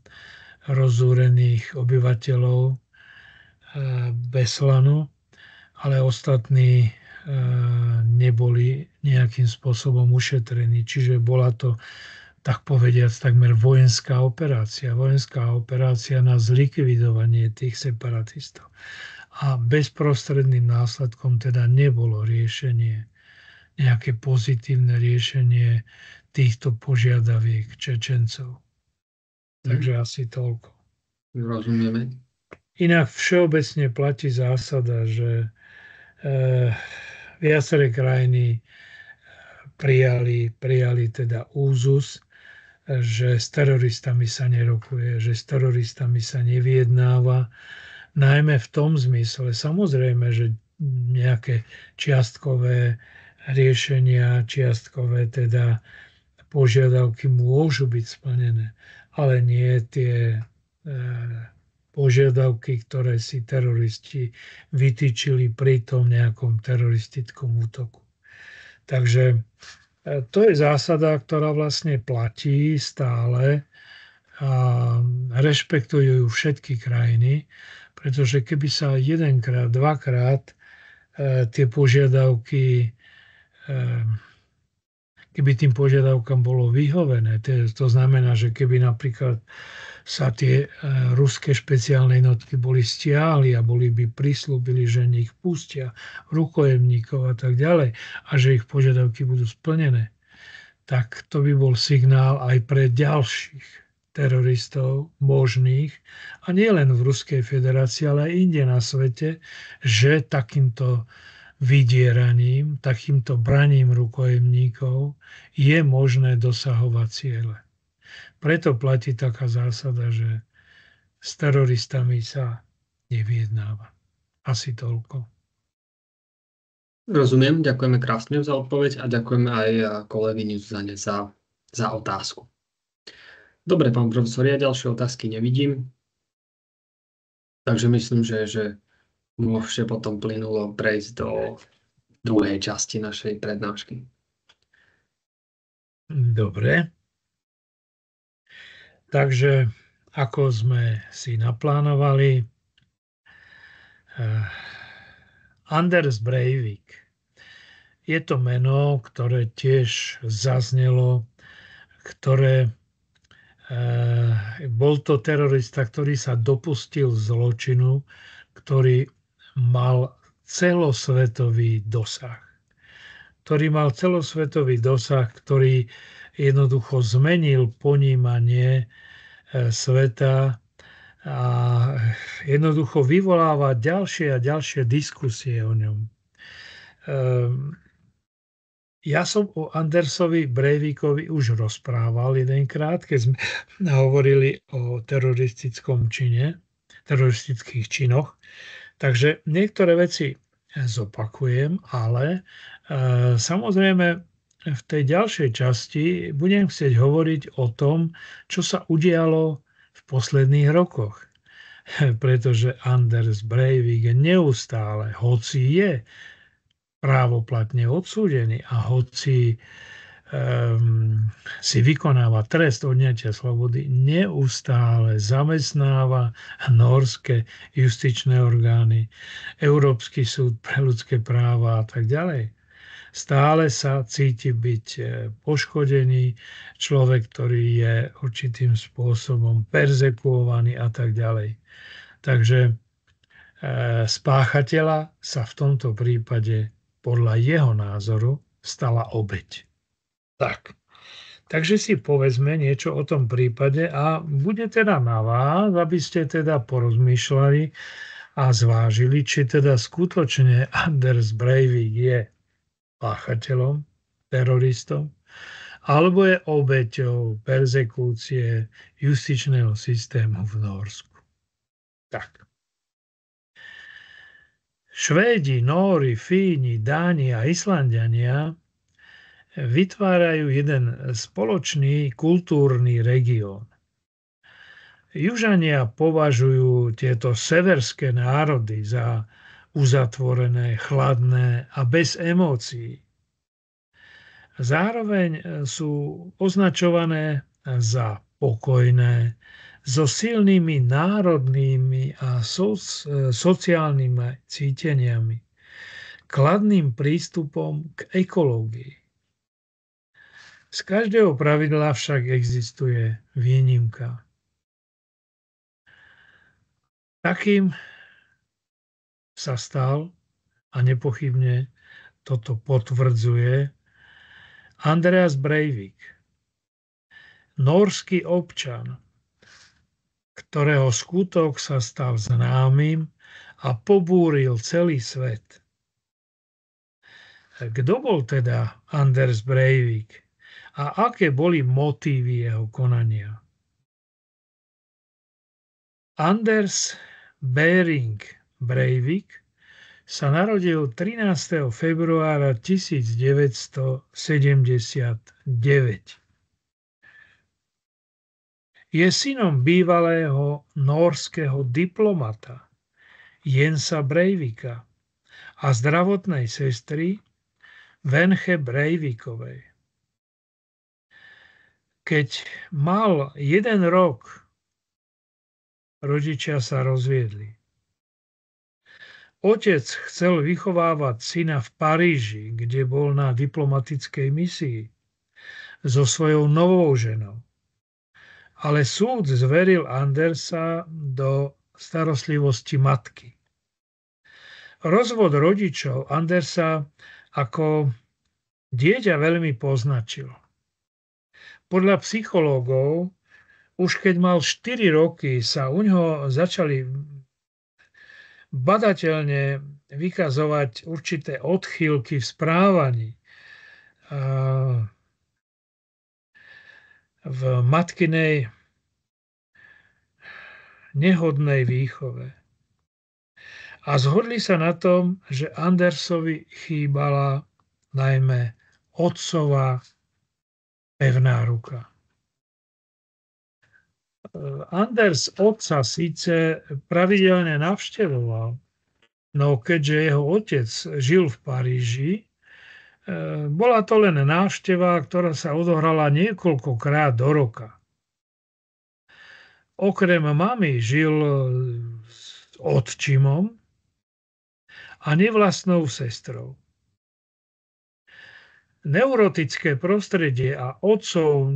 rozúrených obyvateľov Beslanu, ale ostatní neboli nejakým spôsobom ušetrení. Čiže bola to, tak povediac, takmer vojenská operácia. Vojenská operácia na zlikvidovanie tých separatistov. A bezprostredným následkom teda nebolo riešenie, nejaké pozitívne riešenie týchto požiadaviek Čečencov. Takže asi toľko. Rozumieme. Inak všeobecne platí zásada, že viaceré krajiny prijali teda úzus, že s teroristami sa nerokuje, že s teroristami sa nevyjednáva, najmä v tom zmysle, samozrejme, že nejaké čiastkové riešenia, čiastkové teda požiadavky môžu byť splnené, ale nie tie požiadavky, ktoré si teroristi vytýčili pri tom nejakom teroristickom útoku. Takže to je zásada, ktorá vlastne platí stále a rešpektujú ju všetky krajiny, pretože keby sa jedenkrát, dvakrát tie požiadavky, keby tým požiadavkám bolo vyhovené, to znamená, že keby napríklad sa tie ruské špeciálne jednotky boli stiahli a by prislúbili, že nich pustia rukojemníkov a tak ďalej a že ich požiadavky budú splnené, tak to by bol signál aj pre ďalších teroristov možných, a nie len v Ruskej federácii, ale aj inde na svete, že takýmto vydieraním, takýmto braním rukojemníkov je možné dosahovať ciele. Preto platí taká zásada, že s teroristami sa nevyjednáva. Asi toľko. Rozumiem, ďakujeme krásne za odpoveď a ďakujeme aj kolegyni Zuzane za otázku. Dobre, pán profesor, ja ďalšie otázky nevidím, takže myslím, že môžete potom plynulo prejsť do druhej časti našej prednášky. Dobre. Takže ako sme si naplánovali, Anders Breivik je to meno, ktoré tiež zaznelo, ktoré Bol to terorista, ktorý sa dopustil zločinu, ktorý mal celosvetový dosah. Ktorý jednoducho zmenil ponímanie sveta a jednoducho vyvoláva ďalšie a ďalšie diskusie o ňom. Ja som o Andersovi Breivikovi už rozprával jedenkrát, keď sme hovorili o teroristických činoch. Takže niektoré veci zopakujem, ale samozrejme v tej ďalšej časti budem chcieť hovoriť o tom, čo sa udialo v posledných rokoch. Pretože Anders Breivik neustále, hoci je právoplatne odsúdený a hoci si vykonáva trest odňatia slobody, neustále zamestnáva nórske justičné orgány, Európsky súd pre ľudské práva a tak ďalej. Stále sa cíti byť poškodený, človek, ktorý je určitým spôsobom perzekuovaný a tak ďalej. Takže spáchateľa sa v tomto prípade podľa jeho názoru stala obeť. Takže si povedzme niečo o tom prípade a bude teda na vás, aby ste teda porozmýšľali a zvážili, či teda skutočne Anders Breivik je páchateľom, teroristom, alebo je obeťou perzekúcie justičného systému v Nórsku. Tak. Švédi, Nóri, Fíni, Dáni a Islanďania vytvárajú jeden spoločný kultúrny región. Južania považujú tieto severské národy za uzatvorené, chladné a bez emócií. Zároveň sú označované za pokojné, so silnými národnými a sociálnymi cíteniami, kladným prístupom k ekológii. Z každého pravidla však existuje výnimka. Takým sa stal a nepochybne toto potvrdzuje Anders Breivik, nórski občan, ktorého skutok sa stal známym a pobúril celý svet. Kto bol teda Anders Breivik a aké boli motívy jeho konania? Anders Behring Breivik sa narodil 13. februára 1979. Je synom bývalého nórskeho diplomata Jensa Breivika a zdravotnej sestry Wenche Breivikovej. Keď mal 1 rok, rodičia sa rozviedli. Otec chcel vychovávať syna v Paríži, kde bol na diplomatickej misii so svojou novou ženou. Ale súd zveril Andersa do starostlivosti matky. Rozvod rodičov Andersa ako dieťa veľmi poznačil. Podľa psychológov, už keď mal 4 roky, sa u ňoho začali badateľne vykazovať určité odchýlky v správaní. V matkinej nehodnej výchove. A zhodli sa na tom, že Andersovi chýbala najmä otcová pevná ruka. Anders otca síce pravidelne navštevoval, no keďže jeho otec žil v Paríži, bola to len návšteva, ktorá sa odohrala niekoľkokrát do roka. Okrem mamy žil s otčimom a nevlastnou sestrou. neurotické prostredie a otcov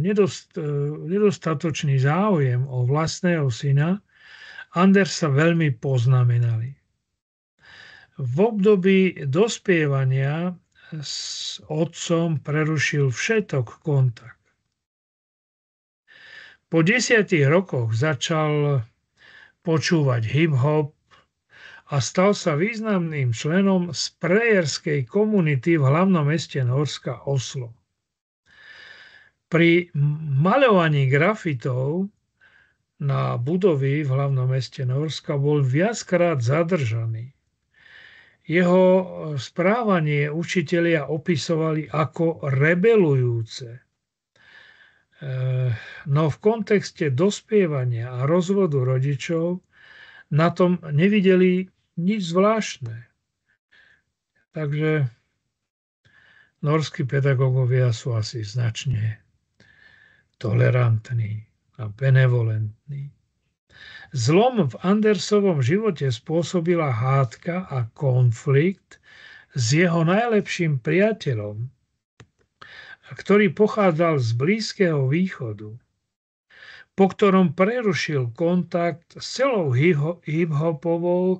nedostatočný záujem o vlastného syna Andersa veľmi poznamenali. V období dospievania s otcom prerušil všetok kontakt. Po 10 rokoch začal počúvať hip-hop a stal sa významným členom sprayerskej komunity v hlavnom meste Nórska Oslo. Pri maľovaní grafitov na budovy v hlavnom meste Nórska bol viackrát zadržaný. Jeho správanie učitelia opisovali ako rebelujúce. No v kontexte dospievania a rozvodu rodičov na tom nevideli nič zvláštne. Takže nórski pedagógovia sú asi značne tolerantní a benevolentní. Zlom v Andersovom živote spôsobila hádka a konflikt s jeho najlepším priateľom, ktorý pochádzal z Blízkeho východu, po ktorom prerušil kontakt s celou hip-hopovou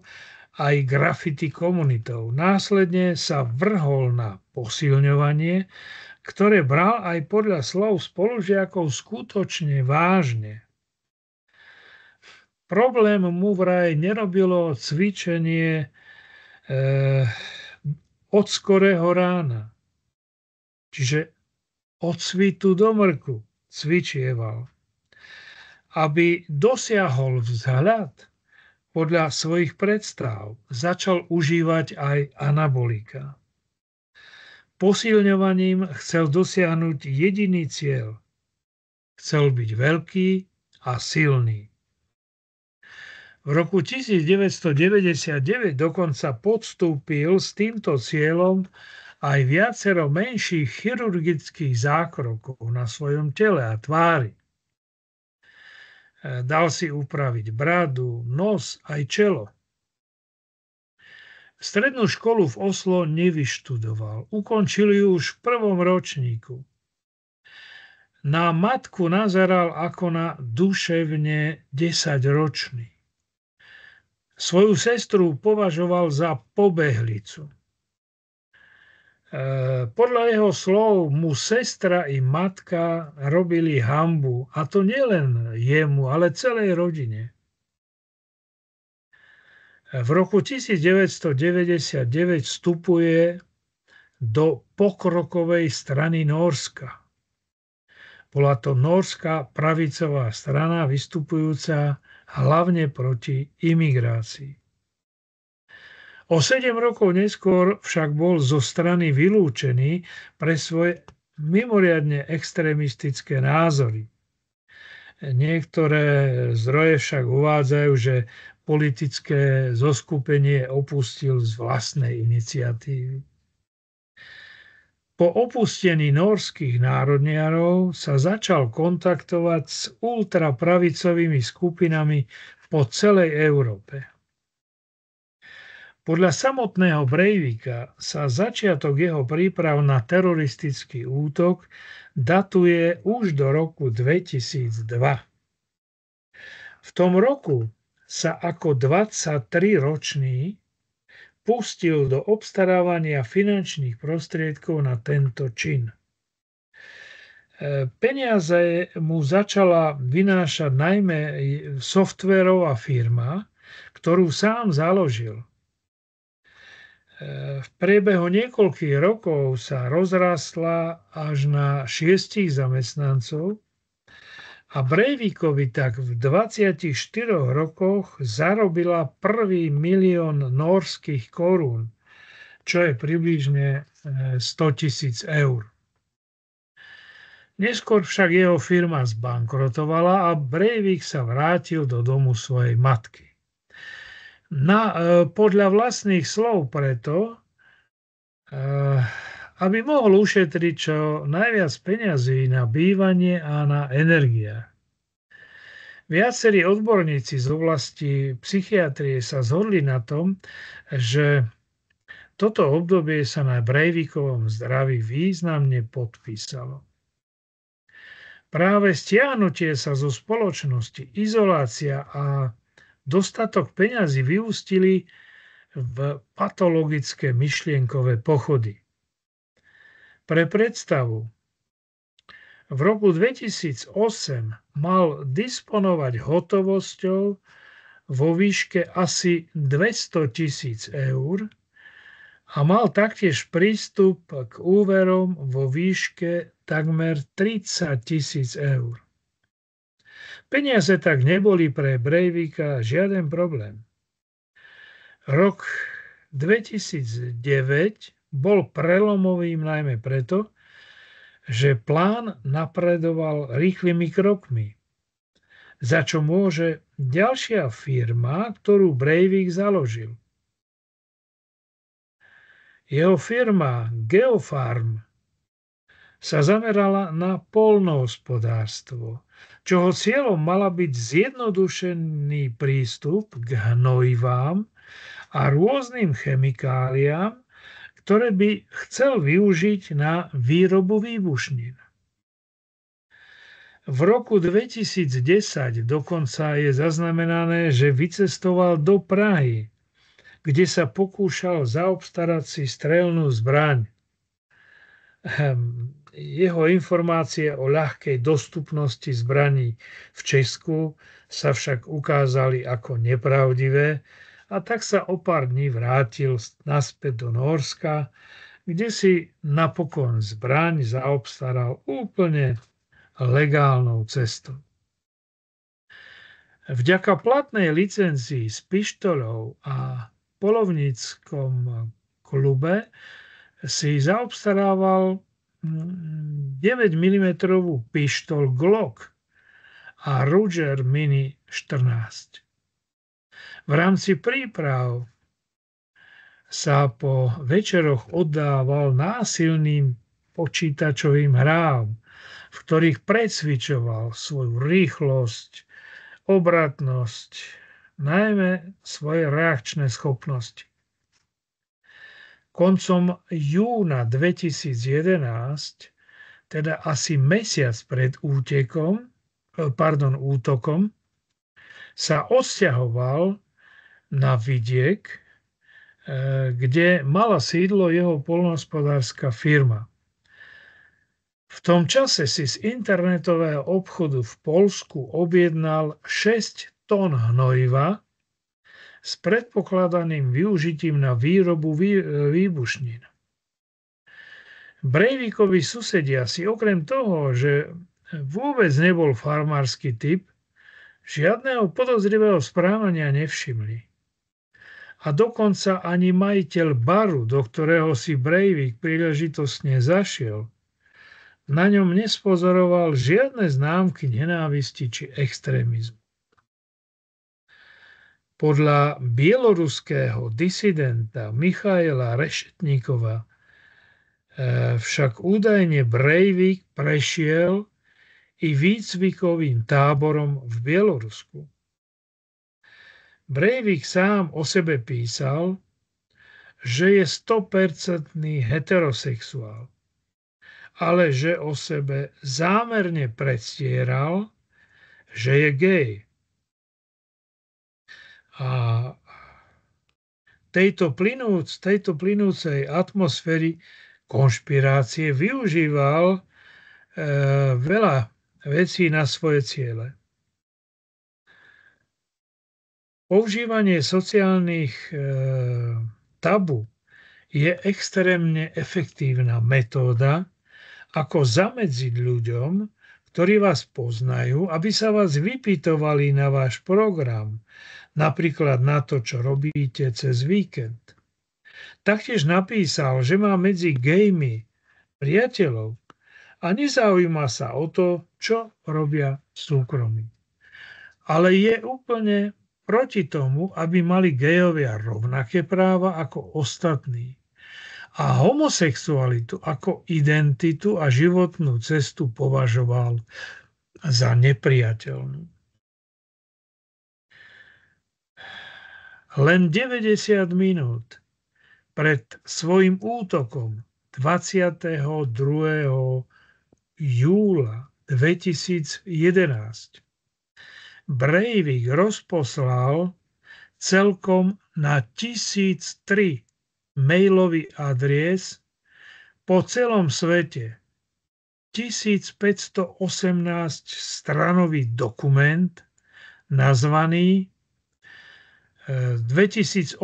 aj graffiti komunitou. Následne sa vrhol na posilňovanie, ktoré bral aj podľa slov spolužiakov skutočne vážne. Problém mu vraj nerobilo cvičenie od skorého rána, čiže od svitu do mrku cvičieval, aby dosiahol vzhľad podľa svojich predstav. Začal užívať aj anabolika. Posilňovaním chcel dosiahnuť jediný cieľ. Chcel byť veľký a silný. V roku 1999 dokonca podstúpil s týmto cieľom aj viacero menších chirurgických zákrokov na svojom tele a tvári. Dal si upraviť bradu, nos aj čelo. Strednú školu v Oslo nevyštudoval. Ukončil ju už v prvom ročníku. Na matku nazeral ako na duševne 10-ročný. Svoju sestru považoval za pobehlicu. Podľa jeho slov mu sestra i matka robili hanbu, a to nielen jemu, ale celej rodine. V roku 1999 vstupuje do pokrokovej strany Nórska. Bola to nórska pravicová strana vystupujúca hlavne proti imigrácii. O 7 rokov neskôr však bol zo strany vylúčený pre svoje mimoriadne extrémistické názory. Niektoré zdroje však uvádzajú, že politické zoskupenie opustil z vlastnej iniciatívy. Po opustení nórskych národniarov sa začal kontaktovať s ultrapravicovými skupinami po celej Európe. Podľa samotného Breivika sa začiatok jeho príprav na teroristický útok datuje už do roku 2002. V tom roku sa ako 23-ročný pustil do obstarávania finančných prostriedkov na tento čin. Peniaze mu začala vynášať najmä softvérová firma, ktorú sám založil. V priebehu niekoľkých rokov sa rozrastla až na 6 zamestnancov a Breivikovi tak v 24 rokoch zarobila prvý 1 000 000 nórskych korún, čo je približne 100 000 eur. Neskôr však jeho firma zbankrotovala a Breivik sa vrátil do domu svojej matky. Podľa vlastných slov preto, aby mohol ušetriť čo najviac peňazí na bývanie a na energiách. Viacerí odborníci z oblasti psychiatrie sa zhodli na tom, že toto obdobie sa na Breivikovom zdraví významne podpísalo. Práve stiahnutie sa zo spoločnosti, izolácia a dostatok peňazí vyústili v patologické myšlienkové pochody. Pre predstavu, v roku 2008 mal disponovať hotovosťou vo výške asi 200 000 eur a mal taktiež prístup k úverom vo výške takmer 30 000 eur. Peniaze tak neboli pre Breivika žiaden problém. Rok 2009 bol prelomovým najmä preto, že plán napredoval rýchlymi krokmi, za čo môže ďalšia firma, ktorú Breivik založil. Jeho firma Geofarm sa zamerala na poľnohospodárstvo, čoho cieľom mala byť zjednodušený prístup k hnojivám a rôznym chemikáliám, ktoré by chcel využiť na výrobu výbušnín. V roku 2010 dokonca je zaznamenané, že vycestoval do Prahy, kde sa pokúšal zaobstarať si strelnú zbraň. Jeho informácie o ľahkej dostupnosti zbraní v Česku sa však ukázali ako nepravdivé a tak sa o pár dní vrátil naspäť do Nórska, kde si napokon zbraň zaobstaral úplne legálnou cestou. Vďaka platnej licencii s pištoľou a polovníckom klube si zaobstarával 9 mm pištoľ Glock a Ruger Mini 14. V rámci príprav sa po večeroch oddával násilným počítačovým hrám, v ktorých precvičoval svoju rýchlosť, obratnosť, najmä svoje reakčné schopnosti. Koncom júna 2011, teda asi mesiac pred útokom, sa odsťahoval na vidiek, kde mala sídlo jeho poľnohospodárska firma. V tom čase si z internetového obchodu v Poľsku objednal 6 tón hnojiva s predpokladaným využitím na výrobu výbušnín. Breivikovi susedia si okrem toho, že vôbec nebol farmársky typ, žiadneho podozrivého správania nevšimli. A dokonca ani majiteľ baru, do ktorého si Breivik príležitostne zašiel, na ňom nespozoroval žiadne známky nenávisti či extrémizmu. Podľa bieloruského disidenta Michaila Rešetníkova však údajne Breivik prešiel i výcvikovým táborom v Bielorusku. Breivik sám o sebe písal, že je 100% heterosexuál, ale že o sebe zámerne predstieral, že je gej. A tejto plynúcej atmosféry konšpirácie využíval veľa vecí na svoje ciele. Používanie sociálnych tabu je extrémne efektívna metóda, ako zamedziť ľuďom, ktorí vás poznajú, aby sa vás vypytovali na váš program, napríklad na to, čo robíte cez víkend. Taktiež napísal, že má medzi gejmi priateľov a nezaujíma sa o to, čo robia v súkromí. Ale je úplne proti tomu, aby mali gejovia rovnaké práva ako ostatní. A homosexualitu ako identitu a životnú cestu považoval za nepriateľnú. Len 90 minút pred svojím útokom 22. júla 2011 Breivik rozposlal celkom na 1003 mailový adries po celom svete 1518 stranový dokument nazvaný 2083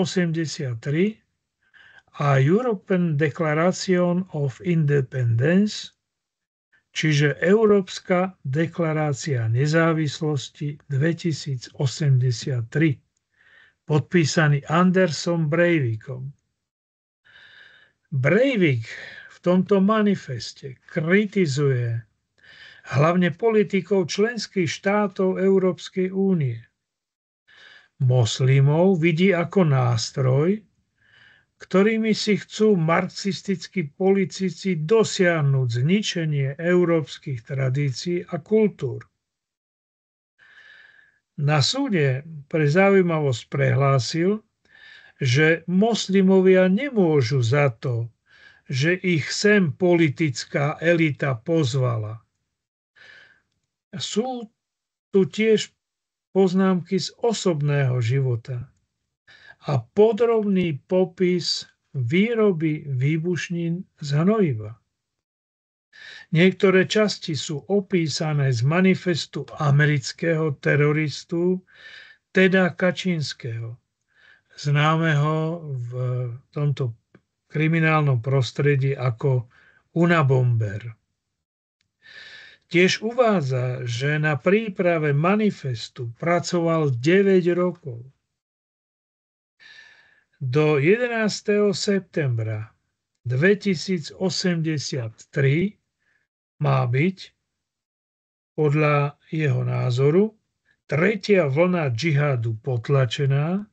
a European Declaration of Independence, čiže Európska deklarácia nezávislosti 2083, podpísaný Andersom Breivikom. Breivik v tomto manifeste kritizuje hlavne politikov členských štátov Európskej únie. Moslimov vidí ako nástroj, ktorými si chcú marxistickí politici dosiahnuť zničenie európskych tradícií a kultúr. Na súde pre zaujímavosť prehlásil, že moslimovia nemôžu za to, že ich sem politická elita pozvala. Sú tu tiež poznámky z osobného života a podrobný popis výroby výbušnín z hnojiva. Niektoré časti sú opísané z manifestu amerického teroristu Teda Kačinského, známeho v tomto kriminálnom prostredí ako Unabomber. Tiež uvádza, že na príprave manifestu pracoval 9 rokov. Do 11. septembra 2083 má byť, podľa jeho názoru, tretia vlna džihadu potlačená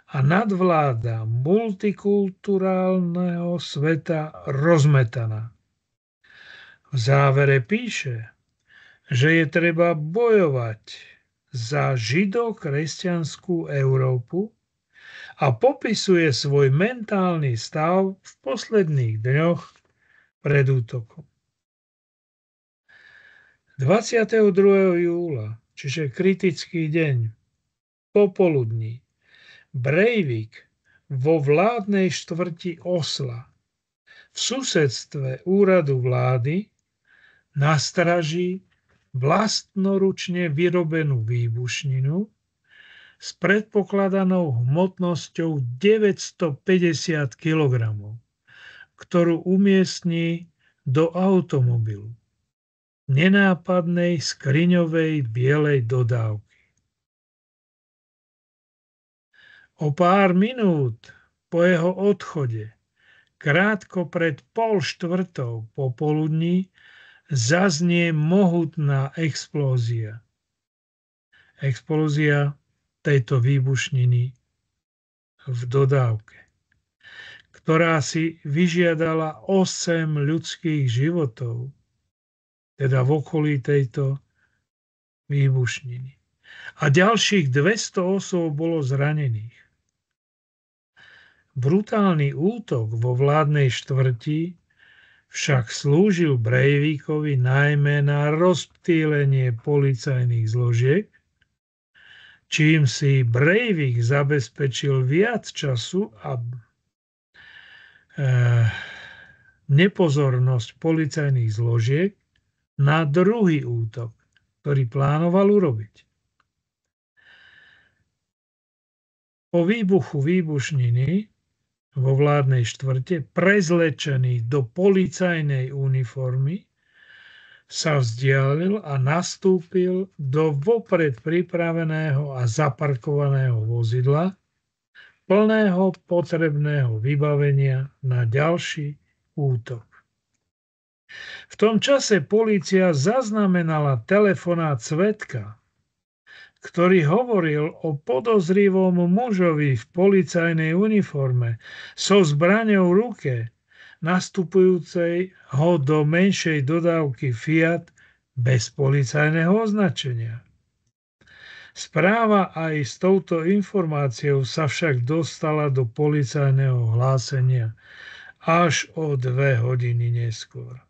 a nadvláda multikulturálneho sveta rozmetaná. V závere píše, že je treba bojovať za židokresťanskú Európu a popisuje svoj mentálny stav v posledných dňoch pred útokom. 22. júla, čiže kritický deň, popoludní, Breivik vo vládnej štvrti Osla v susedstve úradu vlády nastraží vlastnoručne vyrobenú výbušninu s predpokladanou hmotnosťou 950 kg, ktorú umiestní do automobilu, nenápadnej skriňovej bielej dodávky. O pár minút po jeho odchode, krátko pred 3:30 popoludní, zaznie mohutná explózia. Explózia tejto výbušniny v dodávke, ktorá si vyžiadala 8 ľudských životov, teda v okolí tejto výbušniny. A ďalších 200 osôb bolo zranených. Brutálny útok vo vládnej štvrti však slúžil Breivikovi najmä na rozptýlenie policajných zložiek, čím si Breivik zabezpečil viac času a nepozornosť policajných zložiek na druhý útok, ktorý plánoval urobiť. Po výbuchu výbušniny vo vládnej štvrte, prezlečený do policajnej uniformy, sa vzdialil a nastúpil do vopred pripraveného a zaparkovaného vozidla, plného potrebného vybavenia na ďalší útok. V tom čase polícia zaznamenala telefonát svedka, ktorý hovoril o podozrivom mužovi v policajnej uniforme so zbraňou v ruke, nastupujúcej ho do menšej dodávky Fiat bez policajného označenia. Správa aj s touto informáciou sa však dostala do policajného hlásenia až o 2 hodiny neskôr.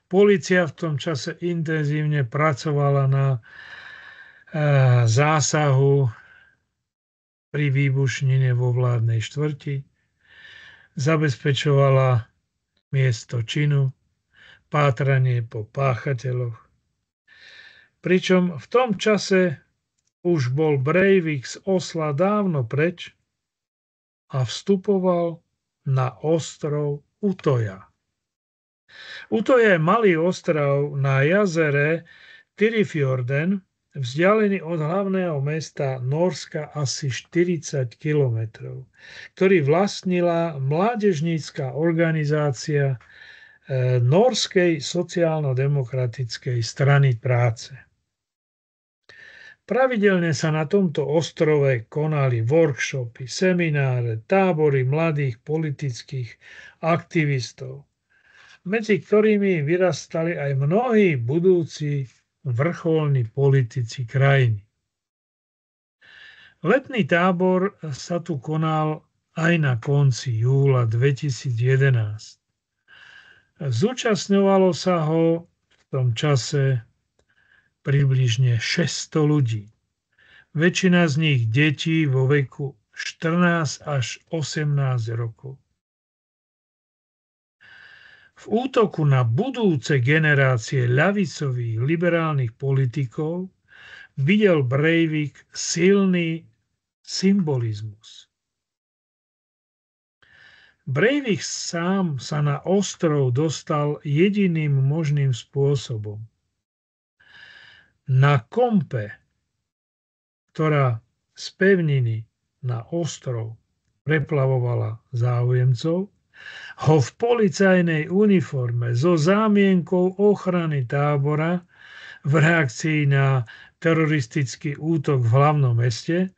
Polícia v tom čase intenzívne pracovala na zásahu pri výbušnine vo vládnej štvrti, zabezpečovala miesto činu, pátranie po páchateľoch. Pričom v tom čase už bol Breivik z Osla dávno preč a vstupoval na ostrov Utoja. Utoja je malý ostrov na jazere Tyrifjorden, vzdialený od hlavného mesta Nórska asi 40 kilometrov, ktorý vlastnila mládežnícka organizácia Nórskej sociálno-demokratickej strany práce. Pravidelne sa na tomto ostrove konali workshopy, semináre, tábory mladých politických aktivistov, medzi ktorými vyrastali aj mnohí budúci vrcholní politici krajiny. Letný tábor sa tu konal aj na konci júla 2011. Zúčastňovalo sa ho v tom čase približne 600 ľudí. Väčšina z nich detí vo veku 14 až 18 rokov. V útoku na budúce generácie ľavicových liberálnych politikov videl Breivik silný symbolizmus. Breivik sám sa na ostrov dostal jediným možným spôsobom. Na kompe, ktorá z pevniny na ostrov preplavovala záujemcov, ho v policajnej uniforme so zámienkou ochrany tábora v reakcii na teroristický útok v hlavnom meste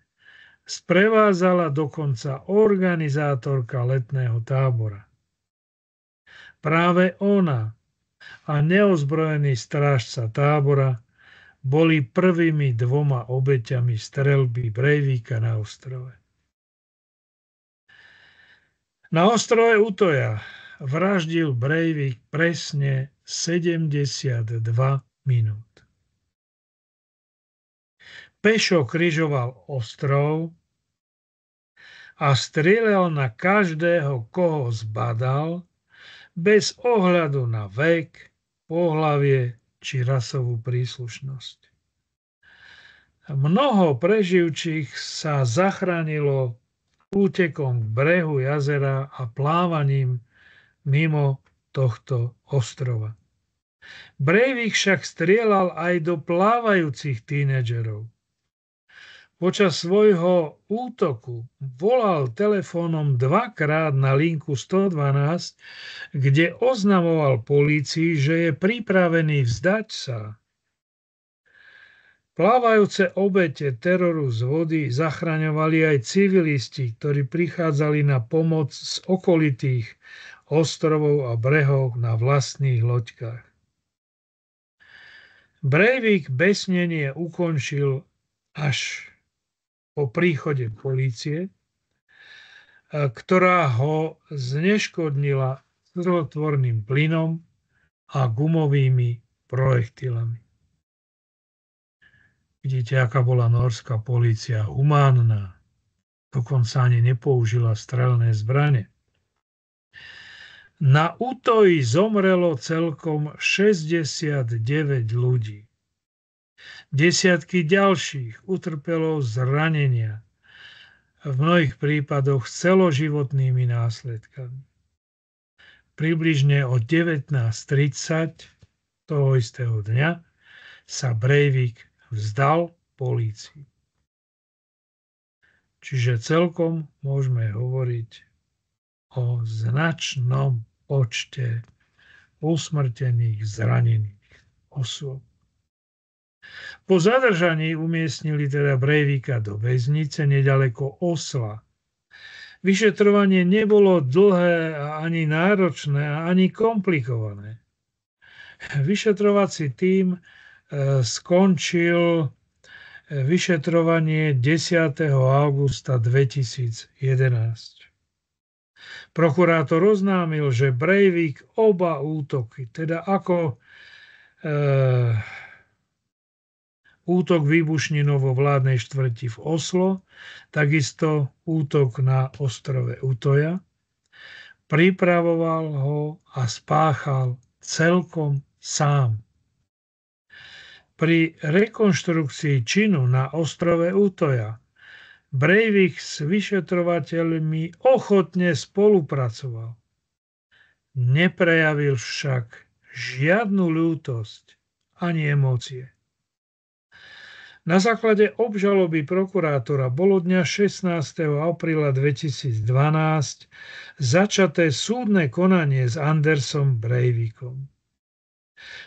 sprevázala dokonca organizátorka letného tábora. Práve ona a neozbrojený strážca tábora boli prvými 2 obeťami streľby Breivika na ostrove. Na ostrove Utoja vraždil Breivik presne 72 minút. Pešo križoval ostrov a strieľal na každého, koho zbadal, bez ohľadu na vek, pohlavie či rasovú príslušnosť. Mnoho preživších sa zachránilo útekom k brehu jazera a plávaním mimo tohto ostrova. Breivik však strieľal aj do plávajúcich tínedžerov. Počas svojho útoku volal telefónom 2-krát na linku 112, kde oznamoval polícii, že je pripravený vzdať sa. Plávajúce obete teroru z vody zachraňovali aj civilisti, ktorí prichádzali na pomoc z okolitých ostrovov a brehov na vlastných loďkách. Breivik besnenie ukončil až po príchode polície, ktorá ho zneškodnila slzotvorným plynom a gumovými projektilami. Vidíte, aká bola nórska polícia humánna. Dokonca ani nepoužila strelné zbrane. Na Utoji zomrelo celkom 69 ľudí. Desiatky ďalších utrpelo zranenia, v mnohých prípadoch s celoživotnými následkami. Približne o 19:30 toho istého dňa sa Breivik vzdal polícii. Čiže celkom môžeme hovoriť o značnom počte usmrtených, zranených osôb. Po zadržaní umiestnili teda Breivika do väznice nedaleko Osla. Vyšetrovanie nebolo dlhé a ani náročné a ani komplikované. Vyšetrovací tím skončil vyšetrovanie 10. augusta 2011. Prokurátor oznámil, že Breivik oba útoky, teda ako útok výbušninou vo vládnej štvrti v Oslo, takisto útok na ostrove Utoja, pripravoval ho a spáchal celkom sám. Pri rekonštrukcii činu na ostrove Utoja Breivik s vyšetrovateľmi ochotne spolupracoval. Neprejavil však žiadnu ľútosť ani emócie. Na základe obžaloby prokurátora bolo dňa 16. apríla 2012 začaté súdne konanie s Andersom Breivikom.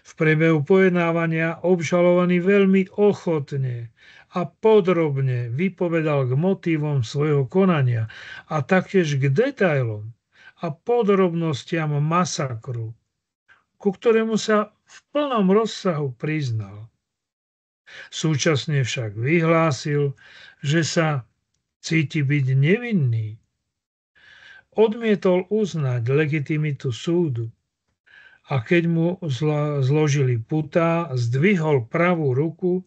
V priebehu pojednávania obžalovaný veľmi ochotne a podrobne vypovedal k motívom svojho konania a taktiež k detailom a podrobnostiam masakru, ku ktorému sa v plnom rozsahu priznal. Súčasne však vyhlásil, že sa cíti byť nevinný. Odmietol uznať legitimitu súdu a keď mu zložili putá, zdvihol pravú ruku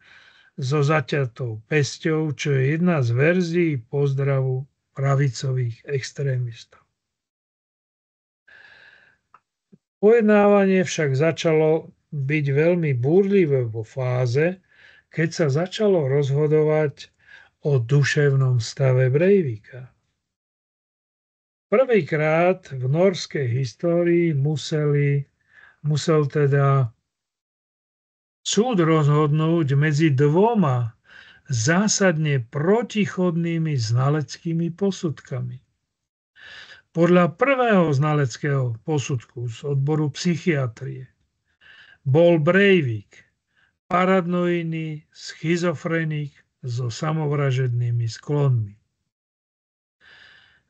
so zaťatou pesťou, čo je jedna z verzií pozdravu pravicových extrémistov. Pojednávanie však začalo byť veľmi búrlivé vo fáze, keď sa začalo rozhodovať o duševnom stave Breivika. Prvýkrát v norskej histórii musel teda súd rozhodnúť medzi dvoma zásadne protichodnými znaleckými posudkami. Podľa prvého znaleckého posudku z odboru psychiatrie bol Breivik paranoidný schizofrenik so samovražednými sklonmi.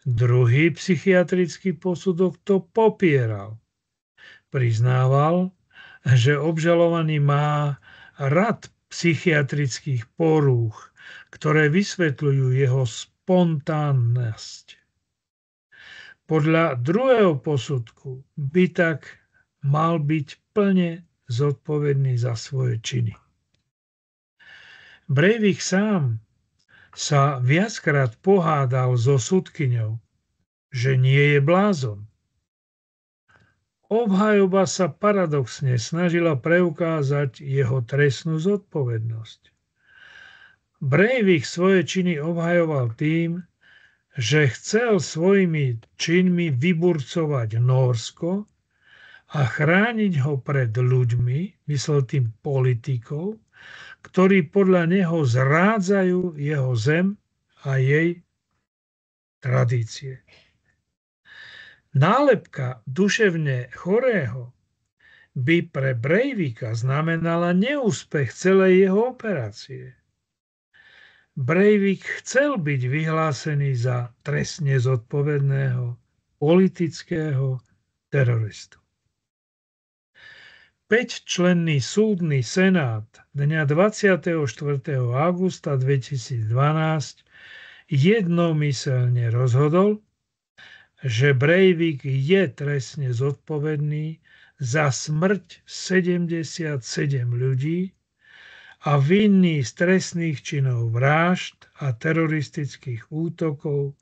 Druhý psychiatrický posudok to popieral. Priznával, že obžalovaný má rad psychiatrických porúch, ktoré vysvetľujú jeho spontánnosť. Podľa druhého posudku by tak mal byť plne zodpovedný za svoje činy. Breivik sám sa viackrát pohádal so sudkyňou, že nie je blázon. Obhajoba sa paradoxne snažila preukázať jeho trestnú zodpovednosť. Breivik svoje činy obhajoval tým, že chcel svojimi činmi vyburcovať Nórsko a chrániť ho pred ľuďmi, myslel tým politikov, ktorí podľa neho zrádzajú jeho zem a jej tradície. Nálepka duševne chorého by pre Breivika znamenala neúspech celej jeho operácie. Breivik chcel byť vyhlásený za trestne zodpovedného politického teroristu. 5-členný súdny senát dňa 24. augusta 2012 jednomyselne rozhodol, že Breivik je trestne zodpovedný za smrť 77 ľudí a vinný z trestných činov vražd a teroristických útokov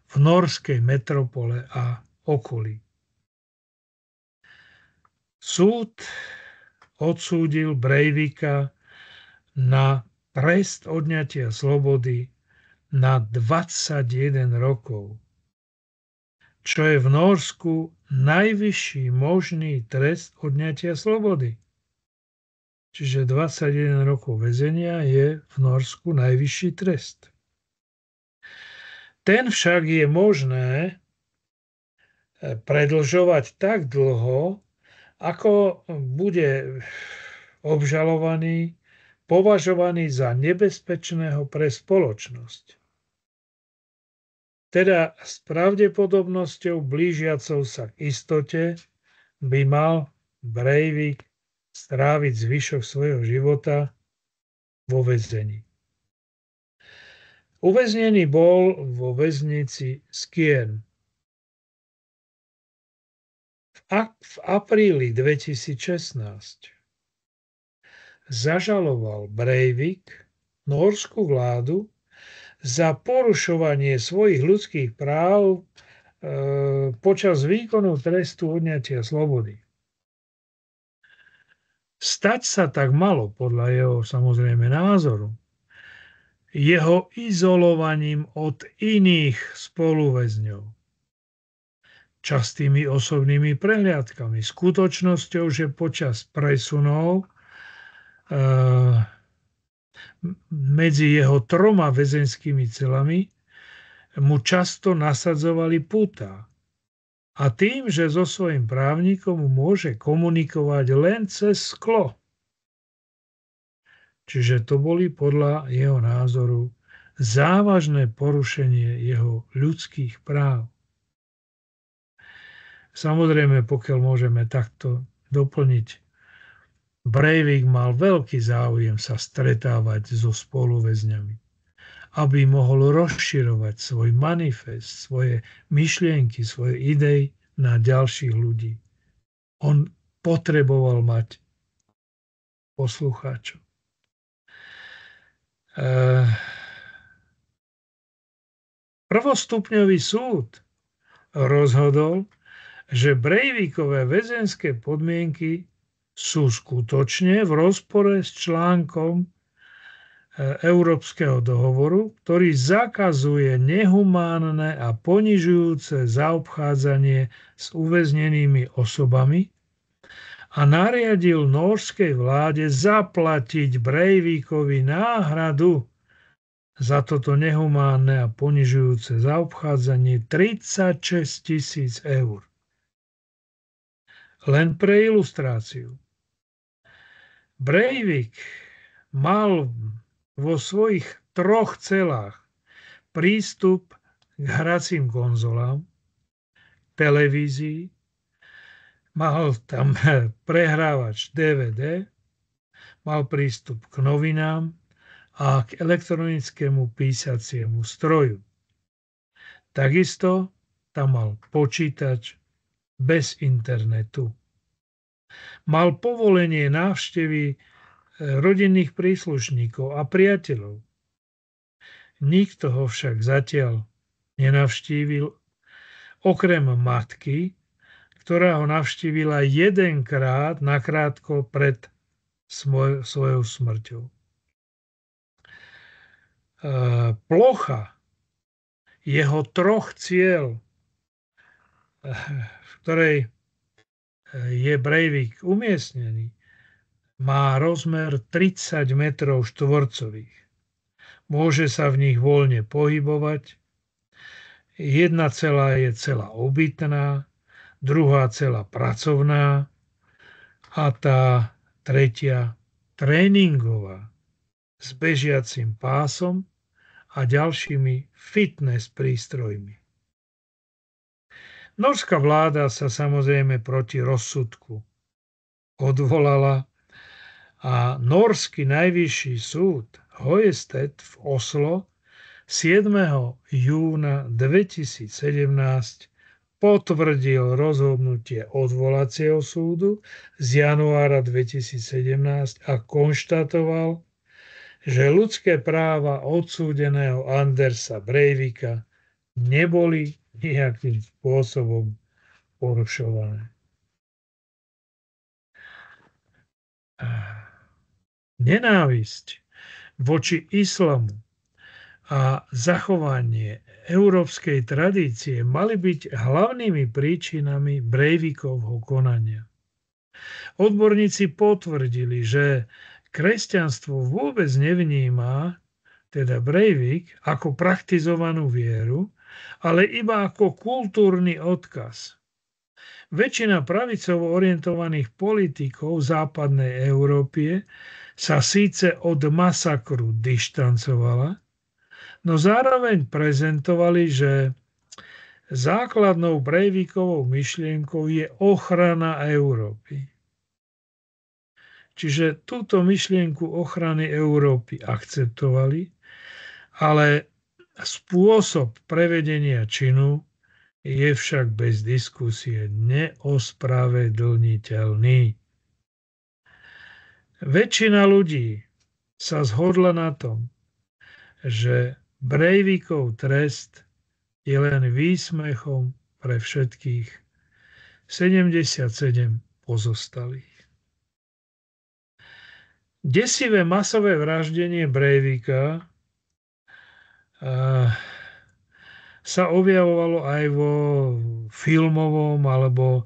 v norskej metropole a okolí. Súd odsúdil Breivika na trest odňatia slobody na 21 rokov, čo je v Nórsku najvyšší možný trest odňatia slobody. Čiže 21 rokov väzenia je v Nórsku najvyšší trest. Ten však je možné predĺžovať tak dlho, ako bude obžalovaný považovaný za nebezpečného pre spoločnosť. Teda s pravdepodobnosťou blížiacou sa k istote by mal Breivik stráviť zvyšok svojho života vo väzení. Uväznený bol vo väznici Skien. V apríli 2016 zažaloval Breivik nórskú vládu za porušovanie svojich ľudských práv počas výkonu trestu odňatia slobody. Stať sa tak malo, podľa jeho samozrejme názoru, jeho izolovaním od iných spoluväzňov, častými osobnými prehliadkami, skutočnosťou, že počas presunov medzi jeho 3 väzenskými celami mu často nasadzovali pútá. A tým, že so svojím právnikom môže komunikovať len cez sklo. Čiže to boli podľa jeho názoru závažné porušenie jeho ľudských práv. Samozrejme, pokiaľ môžeme takto doplniť, Breivik mal veľký záujem sa stretávať so spoluväzňami, aby mohol rozširovať svoj manifest, svoje myšlienky, svoje idei na ďalších ľudí. On potreboval mať poslucháčov. Prvostupňový súd rozhodol, že Breivikové väzenské podmienky sú skutočne v rozpore s článkom Európskeho dohovoru, ktorý zakazuje nehumánne a ponižujúce zaobchádzanie s uväznenými osobami a nariadil nórskej vláde zaplatiť Breivikovi náhradu za toto nehumánne a ponižujúce zaobchádzanie 36 000 eur. Len pre ilustráciu. Breivik mal vo svojich 3 celách prístup k hracím konzolám, televízii, mal tam prehrávač DVD, mal prístup k novinám a k elektronickému písaciemu stroju. Takisto tam mal počítač bez internetu. Mal povolenie návštevy rodinných príslušníkov a priateľov. Nikto ho však zatiaľ nenavštívil, okrem matky, ktorá ho navštívila jedenkrát nakrátko pred svojou smrťou. Plocha jeho 3 ciel, v ktorej je Breivik umiestnený, má rozmer 30 metrov štvorcových. Môže sa v nich voľne pohybovať. Jedna cela je cela obytná, druhá cela pracovná a tá tretia tréningová s bežiacim pásom a ďalšími fitness prístrojmi. Norská vláda sa samozrejme proti rozsudku odvolala a norský najvyšší súd Høyesterett v Oslo 7. júna 2017 potvrdil rozhodnutie odvolacieho súdu z januára 2017 a konštatoval, že ľudské práva odsúdeného Andersa Breivika neboli nejakým spôsobom porušované. Nenávisť voči islamu a zachovanie európskej tradície mali byť hlavnými príčinami Breivikovho konania. Odborníci potvrdili, že kresťanstvo vôbec nevníma, teda Breivik, ako praktizovanú vieru, ale iba ako kultúrny odkaz. Väčšina pravicovo orientovaných politikov v západnej Európe sa síce od masakru dištancovala, no zároveň prezentovali, že základnou Breivikovou myšlienkou je ochrana Európy. Čiže túto myšlienku ochrany Európy akceptovali, ale spôsob prevedenia činu je však bez diskusie neospravedlniteľný. Väčšina ľudí sa zhodla na tom, že Breivikov trest je len výsmechom pre všetkých 77 pozostalých. Desivé masové vraždenie Breivika sa objavovalo aj vo filmovom alebo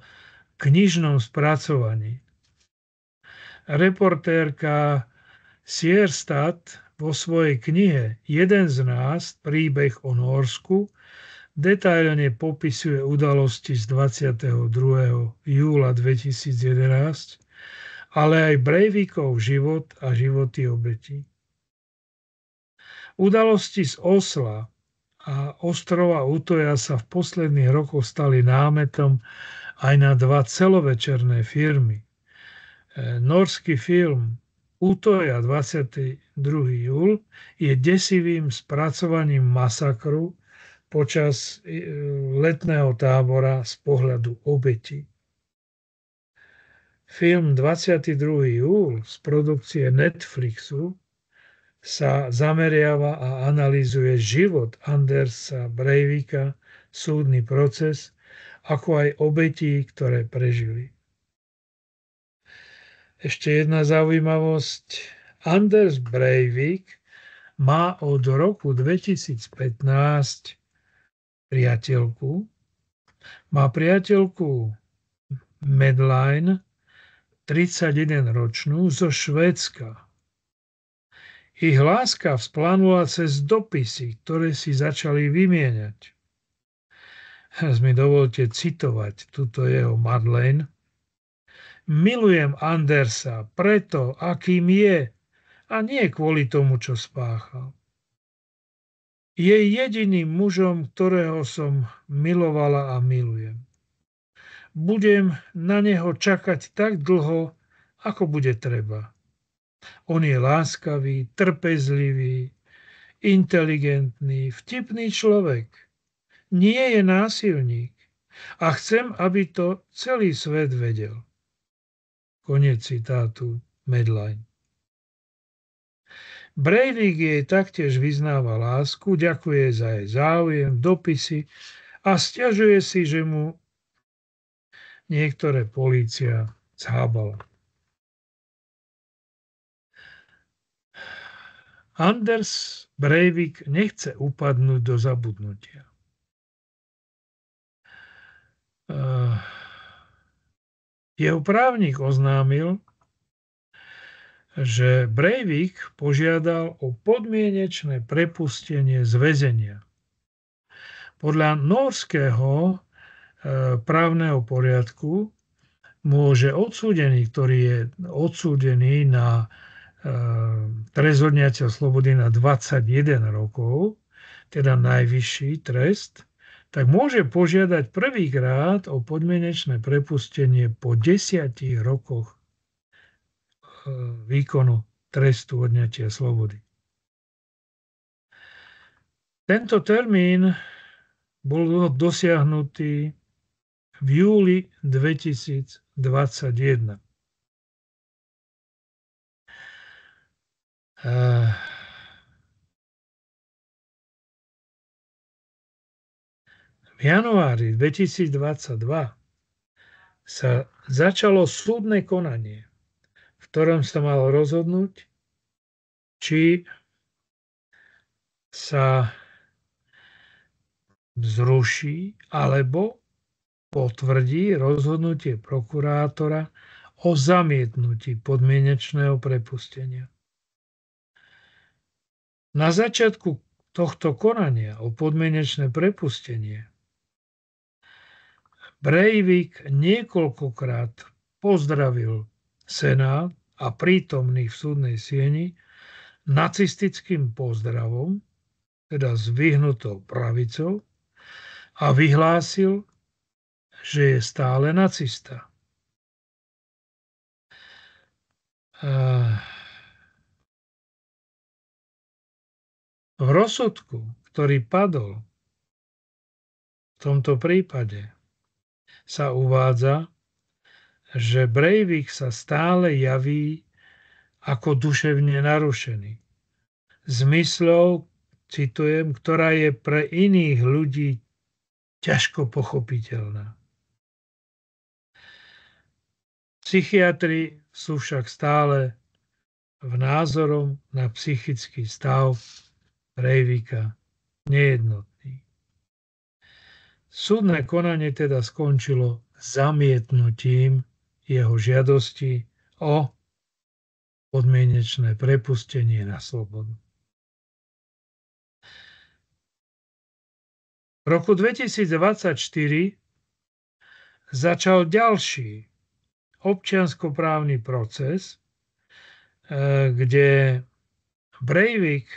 knižnom spracovaní. Reportérka Sierstad vo svojej knihe Jeden z nás, príbeh o Nórsku, detailne popisuje udalosti z 22. júla 2011, ale aj Breivikov život a životy obetí. Udalosti z Osla a ostrova Utoja sa v posledných rokoch stali námetom aj na dva celovečerné filmy. Norský film Utoja 22. júl je desivým spracovaním masakru počas letného tábora z pohľadu obetí. Film 22. júl z produkcie Netflixu sa zameriava a analyzuje život Andersa Breivika, súdny proces, ako aj obetí, ktoré prežili. Ešte jedna zaujímavosť. Anders Breivik má od roku 2015 priateľku. Má priateľku Madeleine, 31-ročnú, zo Švédska. Ich láska vzplánula cez dopisy, ktoré si začali vymieňať. Mi dovolte citovať túto jeho Madeleine. Milujem Andersa preto, akým je, a nie kvôli tomu, čo spáchal. Je jediným mužom, ktorého som milovala a milujem. Budem na neho čakať tak dlho, ako bude treba. On je láskavý, trpezlivý, inteligentný, vtipný človek. Nie je násilník a chcem, aby to celý svet vedel. Koniec citátu Madeleine. Breivik jej taktiež vyznáva lásku, ďakuje za jej záujem, dopisy a sťažuje si, že mu niektoré polícia zhábala. Anders Breivik nechce upadnúť do zabudnutia. Jeho právnik oznámil, že Breivik požiadal o podmienečné prepustenie z väzenia. Podľa norského právneho poriadku môže odsúdený, ktorý je odsúdený na trest odňatia slobody na 21 rokov, teda najvyšší trest, tak môže požiadať prvýkrát o podmienečné prepustenie po 10 rokoch výkonu trestu odňatia slobody. Tento termín bol dosiahnutý v júli 2021. V januári 2022 sa začalo súdne konanie, v ktorom sa malo rozhodnúť, či sa zruší alebo potvrdí rozhodnutie prokurátora o zamietnutí podmienečného prepustenia. Na začiatku tohto konania o podmienečné prepustenie Breivik niekoľkokrát pozdravil Senát a prítomných v súdnej sieni nacistickým pozdravom, teda zdvihnutou pravicou, a vyhlásil, že je stále nacista. V rozsudku, ktorý padol v tomto prípade, sa uvádza, že Breivik sa stále javí ako duševne narušený. Zmyslov, citujem, ktorá je pre iných ľudí ťažko pochopiteľná. Psychiatri sú však stále v názorom na psychický stav Breivika nejednotný. Súdne konanie teda skončilo zamietnutím jeho žiadosti o podmienečné prepustenie na slobodu. V roku 2024 začal ďalší občianskoprávny proces, kde Breivik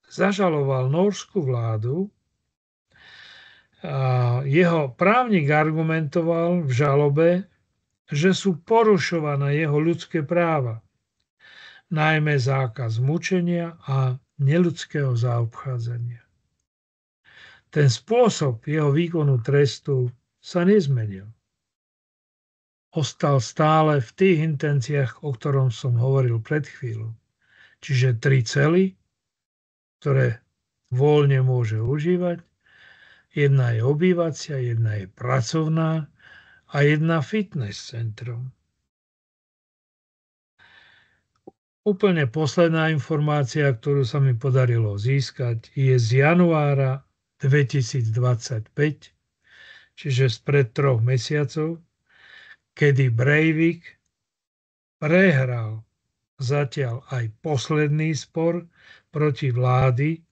zažaloval nórskú vládu a jeho právnik argumentoval v žalobe, že sú porušované jeho ľudské práva, najmä zákaz mučenia a neľudského zaobchádzania. Ten spôsob jeho výkonu trestu sa nezmenil. Ostal stále v tých intenciách, o ktorom som hovoril pred chvíľou. Čiže 3 cely, ktoré voľne môže užívať. Jedna je obývacia, jedna je pracovná a jedna fitness centrum. Úplne posledná informácia, ktorú sa mi podarilo získať, je z januára 2025, čiže spred 3 mesiacov, kedy Breivik prehral zatiaľ aj posledný spor proti vlády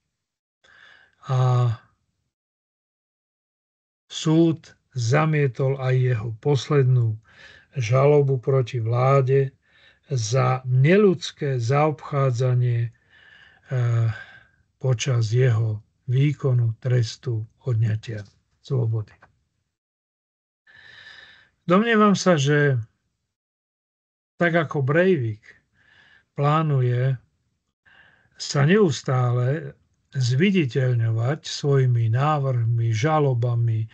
a súd zamietol aj jeho poslednú žalobu proti vláde za neľudské zaobchádzanie počas jeho výkonu trestu odňatia slobody. Domnievam sa, že tak ako Breivik plánuje sa neustále zviditeľňovať svojimi návrhmi, žalobami,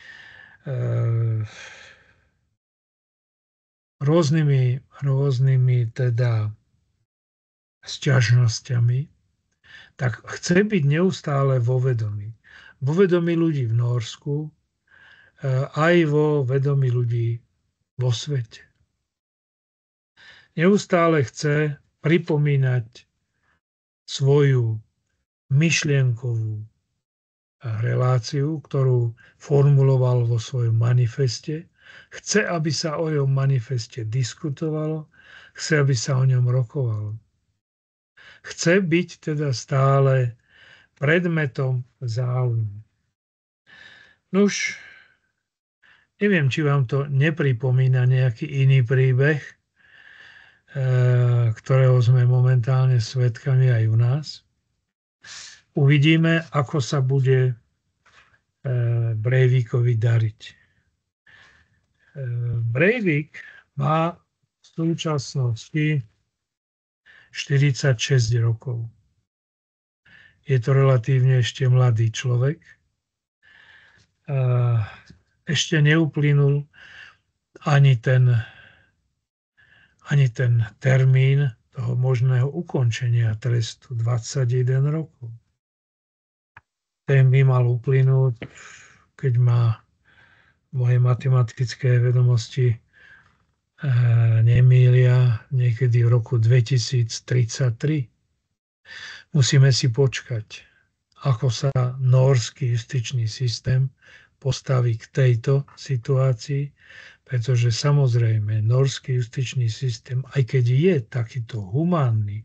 rôznymi teda sťažnosťami, tak chce byť neustále vo vedomí. Vo vedomí ľudí v Nórsku, aj vo vedomí ľudí vo svete. Neustále chce pripomínať svoju myšlienkovú reláciu, ktorú formuloval vo svojom manifeste. Chce, aby sa o jeho manifeste diskutovalo, chce, aby sa o ňom rokovalo. Chce byť teda stále predmetom záujmu. Nuž, neviem, či vám to nepripomína nejaký iný príbeh, ktorého sme momentálne svedkami aj u nás. Uvidíme, ako sa bude Breivikovi dariť. Breivik má v súčasnosti 46 rokov. Je to relatívne ešte mladý človek. Ešte neuplynul ani ten termín toho možného ukončenia trestu 21 rokov. Ten by mal uplynúť, keď má moje matematické vedomosti nemýlia, niekedy v roku 2033. Musíme si počkať, ako sa nórsky justičný systém postaví k tejto situácii, pretože samozrejme nórsky justičný systém, aj keď je takýto humánny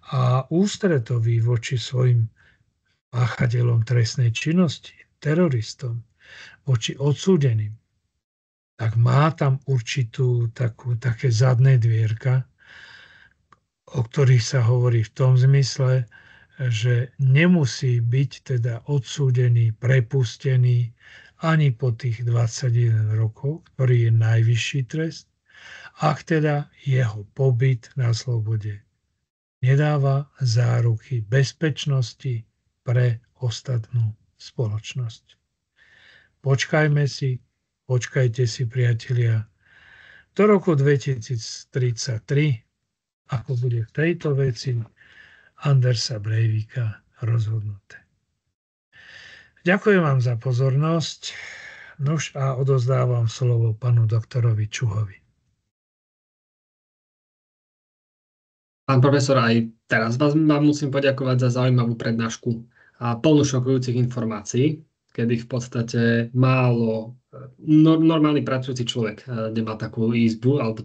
a ústretový voči svojim páchateľom trestnej činnosti, teroristom, voči odsúdeným, tak má tam určitú také zadné dvierka, o ktorých sa hovorí v tom zmysle, že nemusí byť teda odsúdený, prepustený ani po tých 21 rokov, ktorý je najvyšší trest, ak teda jeho pobyt na slobode nedáva záruky bezpečnosti pre ostatnú spoločnosť. Počkajte si, priatelia, do roku 2033, ako bude v tejto veci Andersa Breivika rozhodnuté. Ďakujem vám za pozornosť. Nuž a odozdávam slovo panu doktorovi Čuhovi. Pán profesor, aj teraz vám musím poďakovať za zaujímavú prednášku a plnú šokujúcich informácií, kedy v podstate málo normálny pracujúci človek nemá takú izbu alebo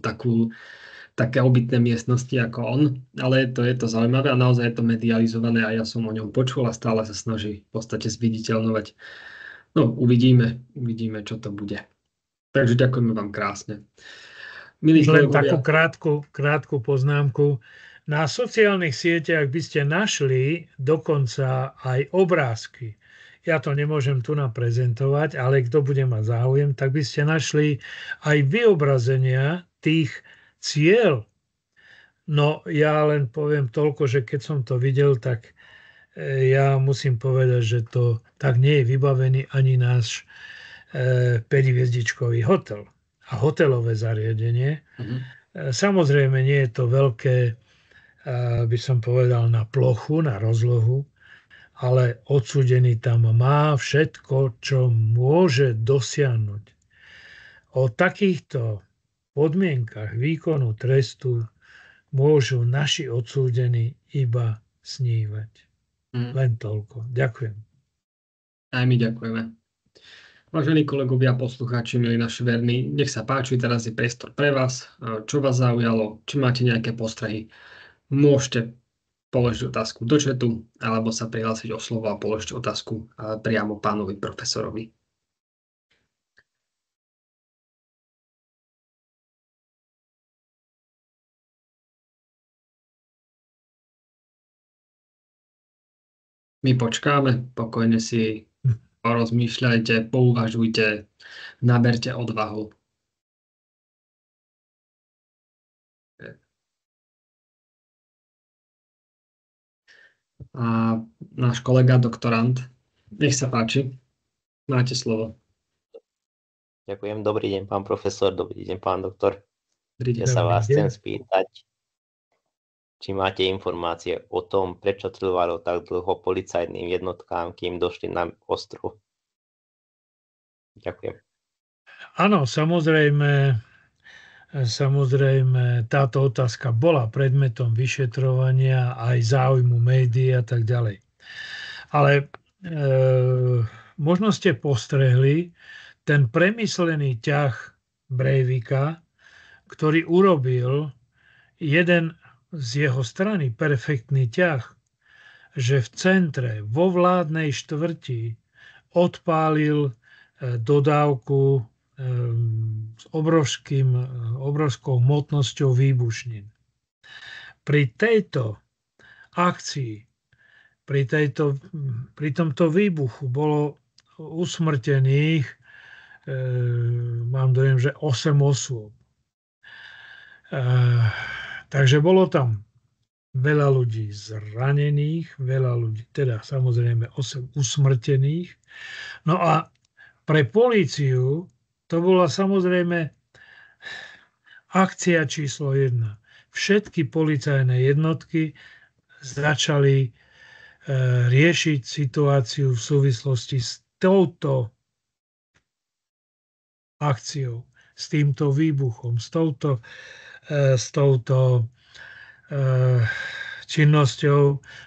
také obytné miestnosti ako on, ale je to zaujímavé a naozaj je to medializované a ja som o ňom počul a stále sa snaží v podstate zviditeľnovať. No, uvidíme, čo to bude. Takže ďakujeme vám krásne. Milí kolegovia, takú krátku poznámku. Na sociálnych sieťach by ste našli dokonca aj obrázky. Ja to nemôžem tu naprezentovať, ale kto bude mať záujem, tak by ste našli aj vyobrazenia tých cieľ. No ja len poviem toľko, že keď som to videl, tak ja musím povedať, že to tak nie je vybavený ani náš 5-hviezdičkový hotel a hotelové zariadenie. Samozrejme nie je to veľké, by som povedal, na plochu, na rozlohu, ale odsúdený tam má všetko, čo môže dosiahnuť. O takýchto podmienkach výkonu trestu môžu naši odsúdení iba snívať. Len toľko. Ďakujem. Aj my ďakujeme. Vážení kolegovia, poslucháči, milí naši verní, nech sa páči, teraz je priestor pre vás. Čo vás zaujalo, či máte nejaké postrehy, môžete položiť otázku do chatu, alebo sa prihlásiť o slovo a položiť otázku priamo pánovi profesorovi. My počkáme, pokojne si porozmýšľajte, pouvažujte, naberte odvahu. A náš kolega doktorant, nech sa páči, máte slovo. Ďakujem, dobrý deň, pán profesor, dobrý deň, pán doktor. Ja sa vás chcem spýtať, či máte informácie o tom, prečo trvalo tak dlho policajným jednotkám, kým došli na ostrov. Ďakujem. Áno, samozrejme, táto otázka bola predmetom vyšetrovania aj záujmu médií a tak ďalej. Ale možno ste postrehli ten premyslený ťah Breivika, ktorý urobil jeden z jeho strany perfektný ťah, že v centre, vo vládnej štvrti odpálil dodávku s obrovskou hmotnosťou výbušnín. Pri tejto akcii, pri tomto výbuchu bolo usmrtených, mám dojem, že 8 osôb. Takže bolo tam veľa ľudí zranených, veľa ľudí, teda samozrejme 8 usmrtených. No a pre políciu to bola samozrejme akcia číslo 1. Všetky policajné jednotky začali riešiť situáciu v súvislosti s touto akciou, s týmto výbuchom, s touto činnosťou,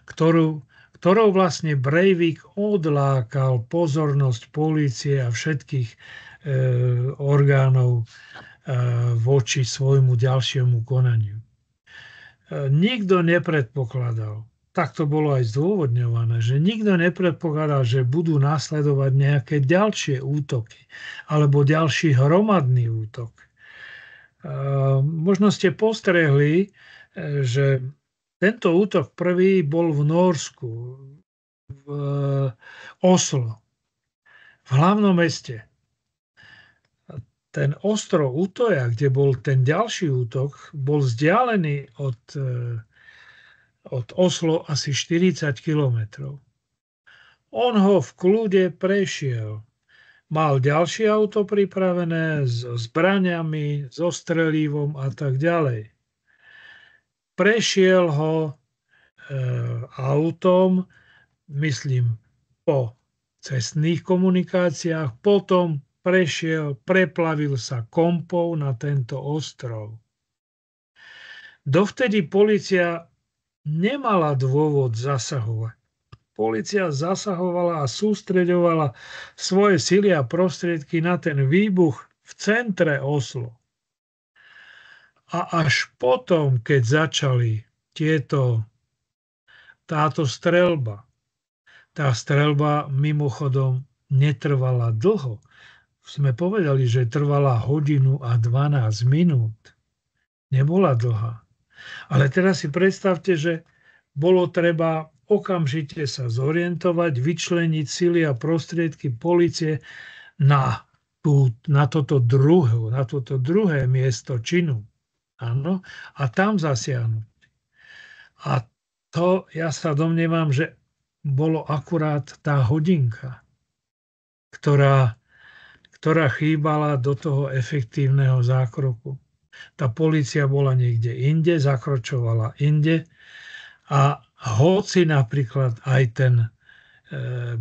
ktorou vlastne Breivik odlákal pozornosť polície a všetkých orgánov voči svojmu ďalšiemu konaniu. Nikto nepredpokladal, tak to bolo aj zdôvodňované, že nikto nepredpokladal, že budú nasledovať nejaké ďalšie útoky alebo ďalší hromadný útok. Možno ste postrehli, že tento útok prvý bol v Nórsku, v Oslo, v hlavnom meste. ten ostrov Utoja, kde bol ten ďalší útok, bol vzdialený od Oslo asi 40 kilometrov. On ho v kľude prešiel. Mal ďalšie auto pripravené s zbraňami, so strelívom a tak ďalej. Prešiel ho autom, myslím, po cestných komunikáciách, potom preplavil sa kompou na tento ostrov. Dovtedy polícia nemala dôvod zasahovať. Polícia zasahovala a sústreďovala svoje sily a prostriedky na ten výbuch v centre Oslo. A až potom, keď začali táto streľba, tá streľba mimochodom netrvala dlho. Sme povedali, že trvala 1 hodinu a 12 minút. Nebola dlhá. Ale teraz si predstavte, že bolo treba okamžite sa zorientovať, vyčleniť sily a prostriedky polície na toto druhé miesto činu. Áno, a tam zasiahnuť. A to ja sa domnievam, že bolo akurát tá hodinka, ktorá chýbala do toho efektívneho zákroku. Tá polícia bola niekde inde, zakročovala inde a hoci napríklad aj ten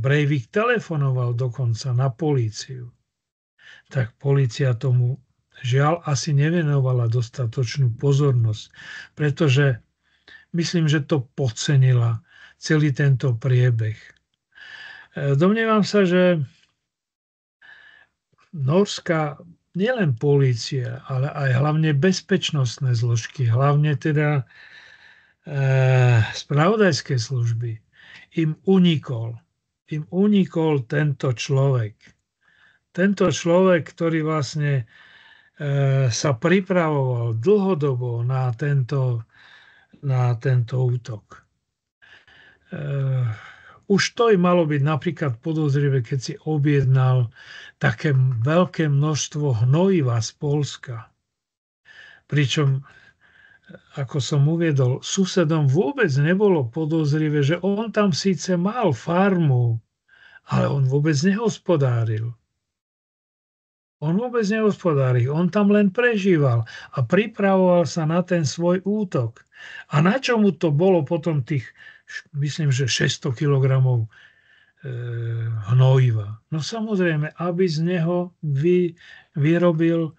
Breivik telefonoval dokonca na políciu, tak polícia tomu žiaľ asi nevenovala dostatočnú pozornosť, pretože myslím, že to podcenila celý tento priebeh. Domnievam sa, že norská nielen polícia, ale aj hlavne bezpečnostné zložky, hlavne teda spravodajské služby, im unikol tento človek. Tento človek, ktorý vlastne sa pripravoval dlhodobo na tento útok. Už to i malo byť napríklad podozrivé, keď si objednal také veľké množstvo hnojiva z Poľska. Pričom, ako som uviedol, susedom vôbec nebolo podozrivé, že on tam síce mal farmu, ale on vôbec nehospodáril. On tam len prežíval a pripravoval sa na ten svoj útok. A na čo mu to bolo potom tých, myslím, že 600 kilogramov hnojiva? No samozrejme, aby z neho vyrobil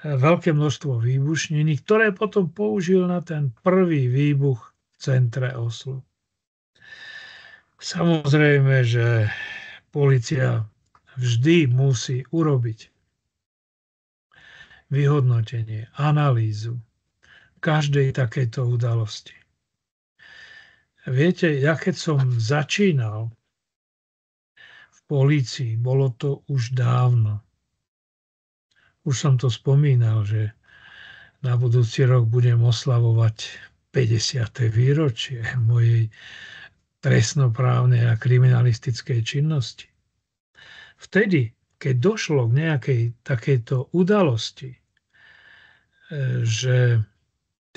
veľké množstvo výbušniny, ktoré potom použil na ten prvý výbuch v centre Oslo. Samozrejme, že polícia vždy musí urobiť vyhodnotenie, analýzu každej takejto udalosti. Viete, ja keď som začínal v polícii, bolo to už dávno. Už som to spomínal, že na budúci rok budem oslavovať 50. výročie mojej trestnoprávnej a kriminalistickej činnosti. Vtedy, keď došlo k nejakej takejto udalosti, že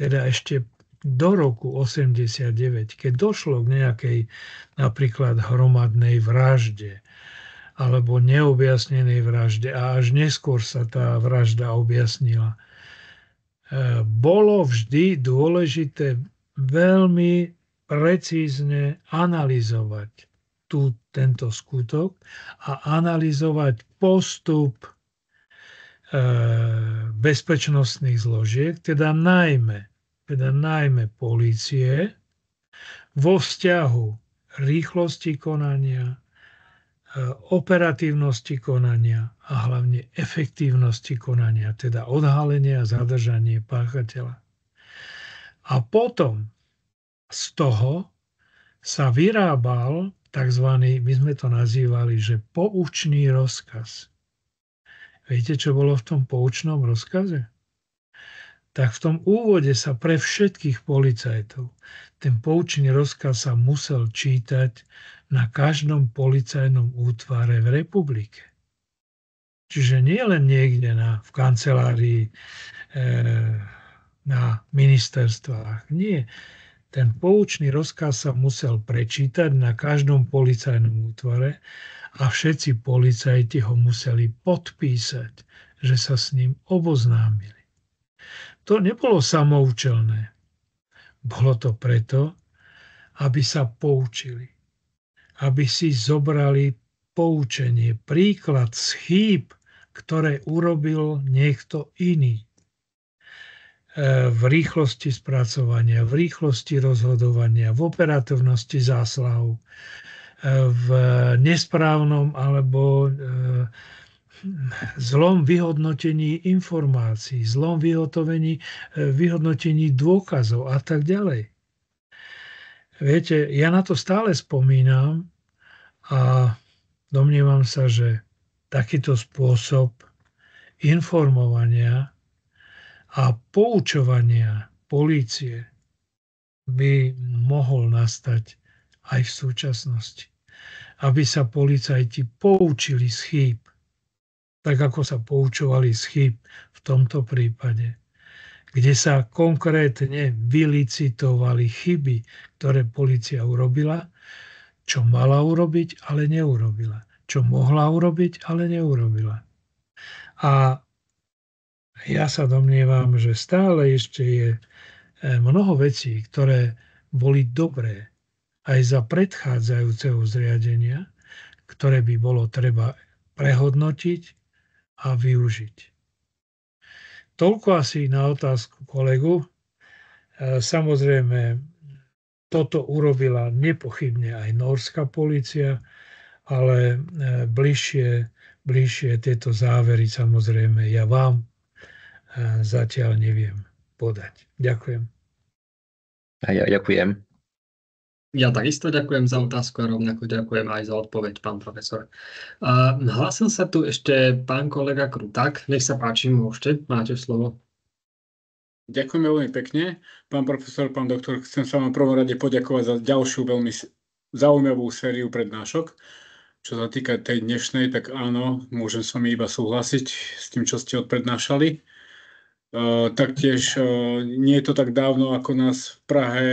teda ešte do roku 89, keď došlo k nejakej napríklad hromadnej vražde alebo neobjasnenej vražde a až neskôr sa tá vražda objasnila, bolo vždy dôležité veľmi precízne analyzovať tento skutok a analyzovať postup bezpečnostných zložiek, teda najmä polície vo vzťahu rýchlosti konania, operatívnosti konania a hlavne efektívnosti konania, teda odhalenie a zadržanie páchateľa. A potom z toho sa vyrábal takzvaný, my sme to nazývali, že poučný rozkaz. Viete, čo bolo v tom poučnom rozkaze? Tak v tom úvode sa pre všetkých policajtov ten poučný rozkaz sa musel čítať na každom policajnom útvare v republike. Čiže nie len niekde v kancelárii, na ministerstvách. Nie. Ten poučný rozkaz sa musel prečítať na každom policajnom útvare a všetci policajti ho museli podpísať, že sa s ním oboznámili. To nebolo samoučelné. Bolo to preto, aby sa poučili. Aby si zobrali poučenie, príklad z chýb, ktoré urobil niekto iný. V rýchlosti spracovania, v rýchlosti rozhodovania, v operatívnosti zásahov, v nesprávnom alebo zlom vyhodnotení informácií, zlom vyhodnotení dôkazov a tak ďalej. Viete, ja na to stále spomínam a domnievam sa, že takýto spôsob informovania a poučovania polície by mohol nastať aj v súčasnosti. Aby sa policajti poučili z chýb, tak ako sa poučovali z chýb v tomto prípade, kde sa konkrétne vylicitovali chyby, ktoré polícia urobila, čo mala urobiť, ale neurobila. Čo mohla urobiť, ale neurobila. A ja sa domnievam, že stále ešte je mnoho vecí, ktoré boli dobré aj za predchádzajúceho zriadenia, ktoré by bolo treba prehodnotiť a využiť. Toľko asi na otázku kolegu. Samozrejme, toto urobila nepochybne aj norská polícia, ale bližšie tieto závery samozrejme ja vám zatiaľ neviem podať. Ďakujem. A ja ďakujem. Ja takisto ďakujem za otázku a rovnako ďakujem aj za odpoveď, pán profesor. Hlásil sa tu ešte pán kolega Kruták. Nech sa páči, môžete, máte slovo. Ďakujem veľmi pekne. Pán profesor, pán doktor, chcem sa vám prvom rade poďakovať za ďalšiu veľmi zaujímavú sériu prednášok. Čo sa týka tej dnešnej, tak áno, môžem s vami iba súhlasiť s tým, čo ste odprednášali. Taktiež nie je to tak dávno, ako nás v Prahe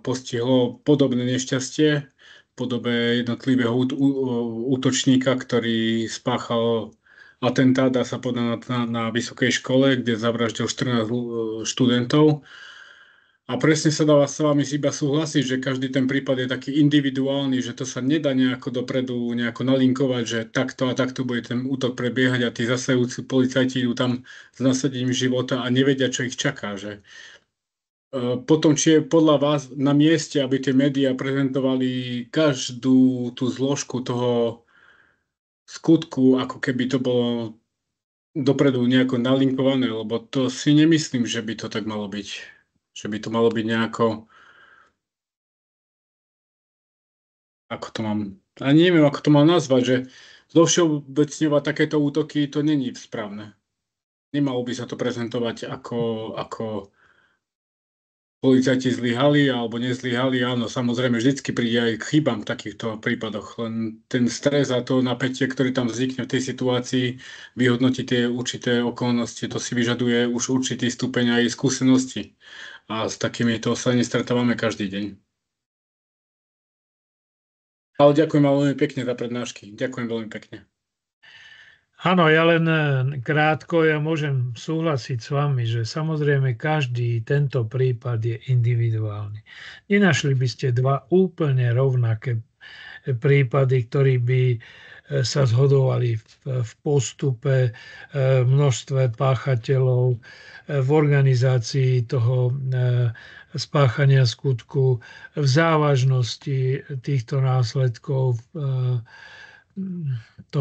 postihlo podobné nešťastie v podobe jednotlivého útočníka, ktorý spáchal atentát, dá sa povedať, na vysokej škole, kde zavraždil 14 študentov. A presne sa dá s vami iba súhlasiť, že každý ten prípad je taký individuálny, že to sa nedá nejako dopredu nejako nalinkovať, že takto a takto bude ten útok prebiehať a tí zasahujúci policajti idú tam s nasadením života a nevedia, čo ich čaká. Že? Potom, či je podľa vás na mieste, aby tie médiá prezentovali každú tú zložku toho skutku, ako keby to bolo dopredu nejako nalinkované, lebo to si nemyslím, že by to tak malo byť. Že by to malo byť nejako, ako to mám, ani neviem, ako to mám nazvať, že zovšeobecňovať takéto útoky, to není správne. Nemalo by sa to prezentovať ako policajti zlyhali alebo nezlyhali. Áno, samozrejme, vždycky príde aj k chybám v takýchto prípadoch. Len ten stres a to napätie, ktorý tam vznikne v tej situácii, vyhodnotiť tie určité okolnosti, to si vyžaduje už určitý stupeň aj skúsenosti. A s takýmito sa nestretávame každý deň. Ale ďakujem veľmi pekne za prednášky. Ďakujem veľmi pekne. Áno, ja len krátko, ja môžem súhlasiť s vami, že samozrejme každý tento prípad je individuálny. Nenašli by ste dva úplne rovnaké prípady, ktorí by sa zhodovali v postupe, množstve páchateľov, v organizácii toho spáchania skutku, v závažnosti týchto následkov. To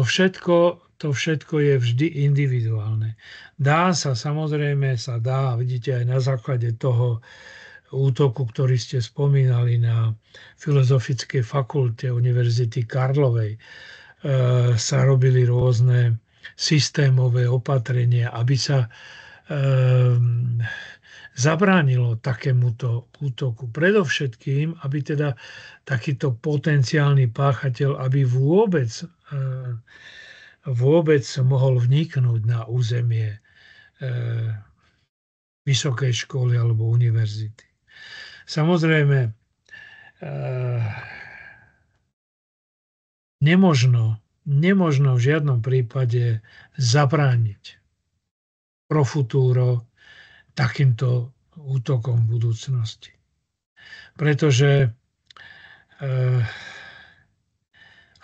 všetko je vždy individuálne. Samozrejme sa dá, vidíte aj na základe toho útoku, ktorý ste spomínali na Filozofickej fakulte Univerzity Karlovej, sa robili rôzne systémové opatrenia, aby sa zabránilo takémuto útoku. Predovšetkým, aby teda takýto potenciálny páchateľ, aby vôbec vôbec mohol vniknúť na územie vysokej školy alebo univerzity. Samozrejme, nemožno v žiadnom prípade zabrániť pro futuro takýmto útokom v budúcnosti. Pretože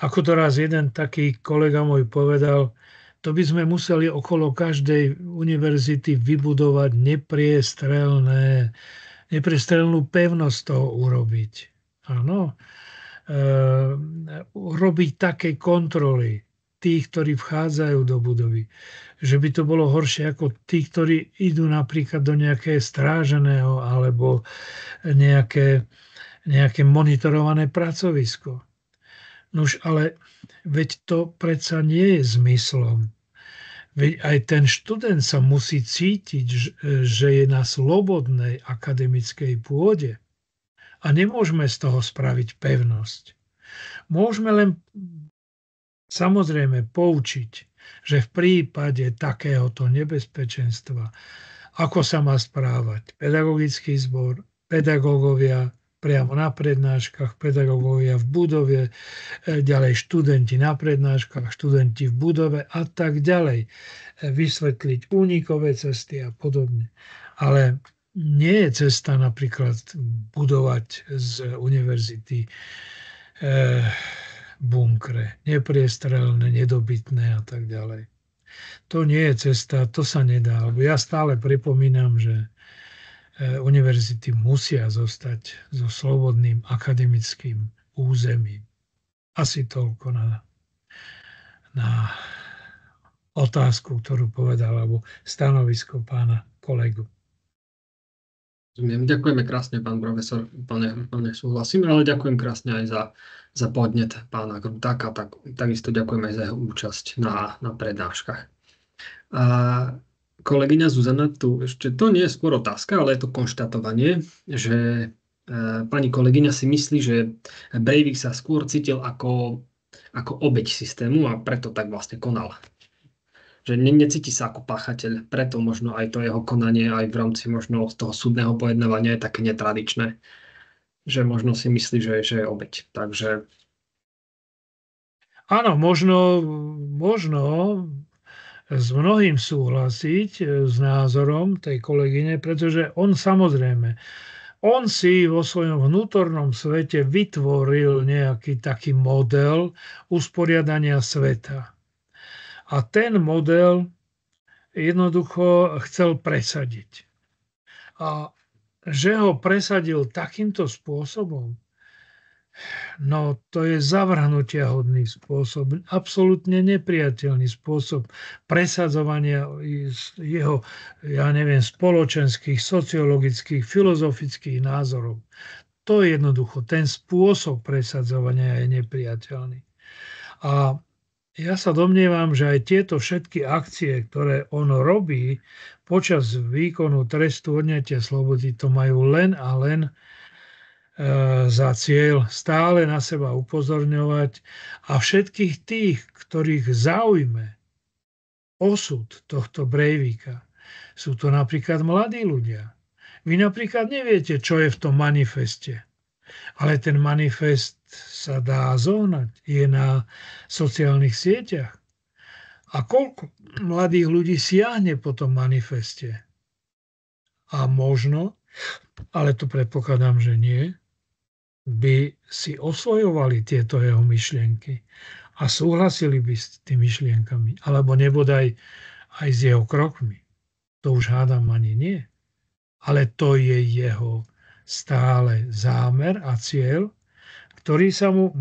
ako to raz jeden taký kolega môj povedal, to by sme museli okolo každej univerzity vybudovať nepriestrelnú pevnosť toho urobiť. Áno. Robiť také kontroly tých, ktorí vchádzajú do budovy, že by to bolo horšie ako tí, ktorí idú napríklad do nejakého stráženého alebo nejaké monitorované pracovisko. Nož ale veď to predsa nie je zmyslom. Veď aj ten študent sa musí cítiť, že je na slobodnej akademickej pôde. A nemôžeme z toho spraviť pevnosť. Môžeme len samozrejme poučiť, že v prípade takéhoto nebezpečenstva, ako sa má správať pedagogický zbor, pedagógovia priamo na prednáškach, pedagógovia v budove, ďalej študenti na prednáškach, študenti v budove a tak ďalej. Vysvetliť únikové cesty a podobne. Ale nie je cesta napríklad budovať z univerzity bunkre, nepriestrelné, nedobytné a tak ďalej. To nie je cesta, to sa nedá. Ja stále pripomínam, že univerzity musia zostať so slobodným akademickým územím. Asi toľko na otázku, ktorú povedal, alebo stanovisko pána kolegu. Ďakujeme krásne, pán profesor, úplne súhlasím, ale ďakujem krásne aj za podnet pána Krutáka, takisto ďakujem aj za jeho účasť na prednáškach. A kolegyňa Zuzana, tu ešte to nie je skôr otázka, ale je to konštatovanie, že pani kolegyňa si myslí, že Breivik sa skôr cítil ako obeť systému a preto tak vlastne konal. Že necíti sa ako páchateľ, preto možno aj to jeho konanie aj v rámci možno z toho súdneho pojednávania je také netradičné, že možno si myslí, že je obeť. Takže... Áno, možno s mnohým súhlasiť s názorom tej kolegyne, pretože on si vo svojom vnútornom svete vytvoril nejaký taký model usporiadania sveta. A ten model jednoducho chcel presadiť. A že ho presadil takýmto spôsobom, no to je zavrhnutiahodný spôsob, absolútne nepriateľný spôsob presadzovania jeho, spoločenských, sociologických, filozofických názorov. To je jednoducho, ten spôsob presadzovania je nepriateľný. A ja sa domnievam, že aj tieto všetky akcie, ktoré on robí počas výkonu trestu odňatia slobody, to majú len a len za cieľ stále na seba upozorňovať a všetkých tých, ktorých zaujme osud tohto Breivika, sú to napríklad mladí ľudia. Vy napríklad neviete, čo je v tom manifeste. Ale ten manifest sa dá zohnať, je na sociálnych sieťach. A koľko mladých ľudí siahne po tom manifeste? A možno, ale to predpokladám, že nie, by si osvojovali tieto jeho myšlienky a súhlasili by s tými myšlienkami, alebo nebodaj aj s jeho krokmi. To už hádam ani nie. Ale to je jeho stále zámer a cieľ, ktorý sa mu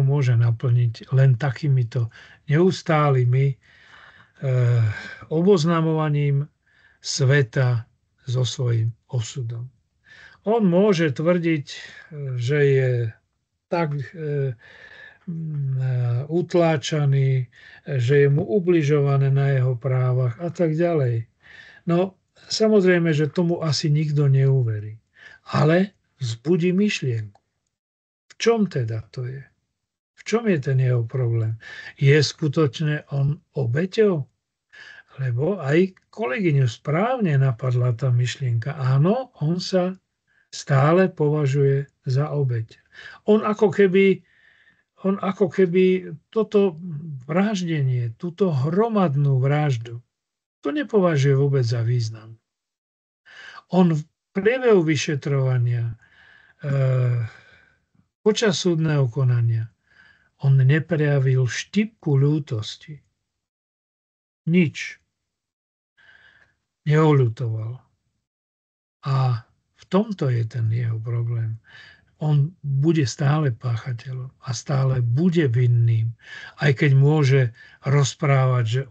môže naplniť len takýmito neustálými oboznamovaním sveta so svojím osudom. On môže tvrdiť, že je tak utláčaný, že je mu ubližované na jeho právach a tak ďalej. No, samozrejme, že tomu asi nikto neuverí. Ale vzbudí myšlienku, V čom teda to je? V čom je ten jeho problém? Je skutočne on obeťou? Lebo aj kolegyňu správne napadla tá myšlienka. Áno, on sa stále považuje za obeť. On ako keby toto vraždenie, túto hromadnú vraždu, to nepovažuje vôbec za význam. On v priebehu vyšetrovania, počas súdneho konania, on neprejavil štipku ľútosti. Nič. Neoľutoval. A v tomto je ten jeho problém. On bude stále páchateľom a stále bude vinným, aj keď môže rozprávať, že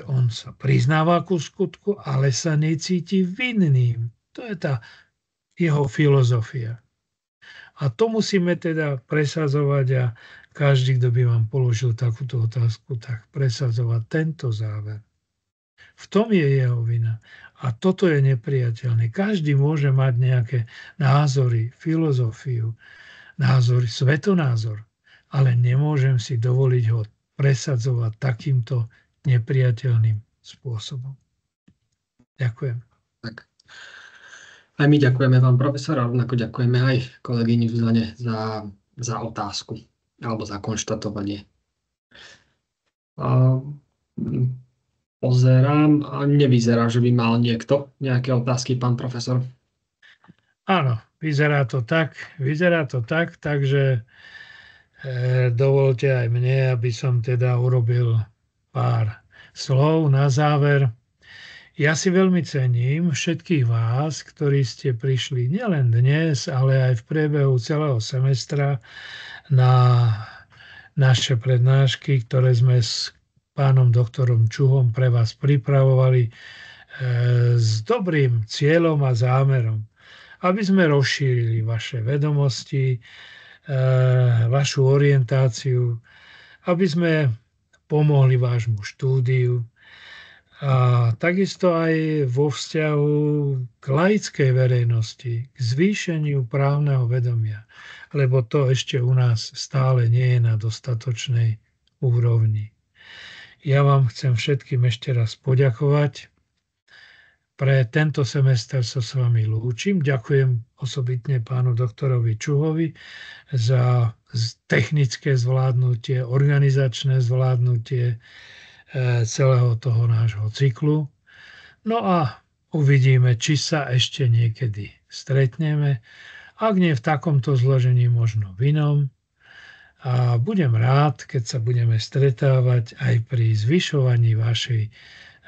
on sa priznáva ku skutku, ale sa necíti vinným. To je tá jeho filozofia. A to musíme teda presadzovať a každý, kto by vám položil takúto otázku, tak presadzovať tento záver. V tom je jeho vina. A toto je nepriateľné. Každý môže mať nejaké názory, filozofiu, názory, svetonázor, ale nemôžem si dovoliť ho presadzovať takýmto nepriateľným spôsobom. Ďakujem. Tak. Aj my ďakujeme vám, profesor, a rovnako ďakujeme aj kolegyni Zuzane za otázku alebo za konštatovanie. Pozerám a nevyzerá, že by mal niekto nejaké otázky, pán profesor. Áno, vyzerá to tak, takže dovolte aj mne, aby som teda urobil pár slov na záver. Ja si veľmi cením všetkých vás, ktorí ste prišli nielen dnes, ale aj v priebehu celého semestra na naše prednášky, ktoré sme s pánom doktorom Čuhom pre vás pripravovali s dobrým cieľom a zámerom, aby sme rozšírili vaše vedomosti, vašu orientáciu, aby sme pomohli vášmu štúdiu a takisto aj vo vzťahu k laickej verejnosti, k zvýšeniu právneho vedomia, lebo to ešte u nás stále nie je na dostatočnej úrovni. Ja vám chcem všetkým ešte raz poďakovať. Pre tento semester sa s vami lúčim. Ďakujem osobitne pánu doktorovi Čuhovi za technické zvládnutie, organizačné zvládnutie celého toho nášho cyklu. No a uvidíme, či sa ešte niekedy stretneme. Ak nie v takomto zložení, možno v inom. A budem rád, keď sa budeme stretávať aj pri zvyšovaní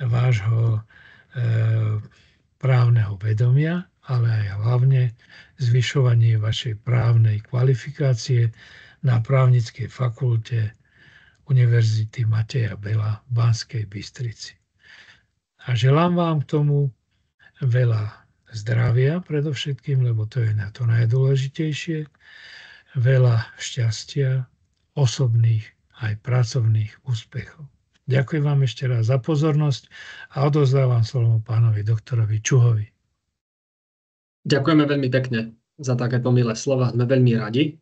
vášho právneho vedomia, ale aj hlavne zvyšovanie vašej právnej kvalifikácie na právnickej fakulte Univerzity Mateja Bela v Banskej Bystrici. A želám vám k tomu veľa zdravia predovšetkým, lebo to je na to najdôležitejšie, veľa šťastia, osobných aj pracovných úspechov. Ďakujem vám ešte raz za pozornosť a odovzdávam slovo pánovi doktorovi Čuhovi. Ďakujeme veľmi pekne za takéto milé slova. Sme veľmi radi,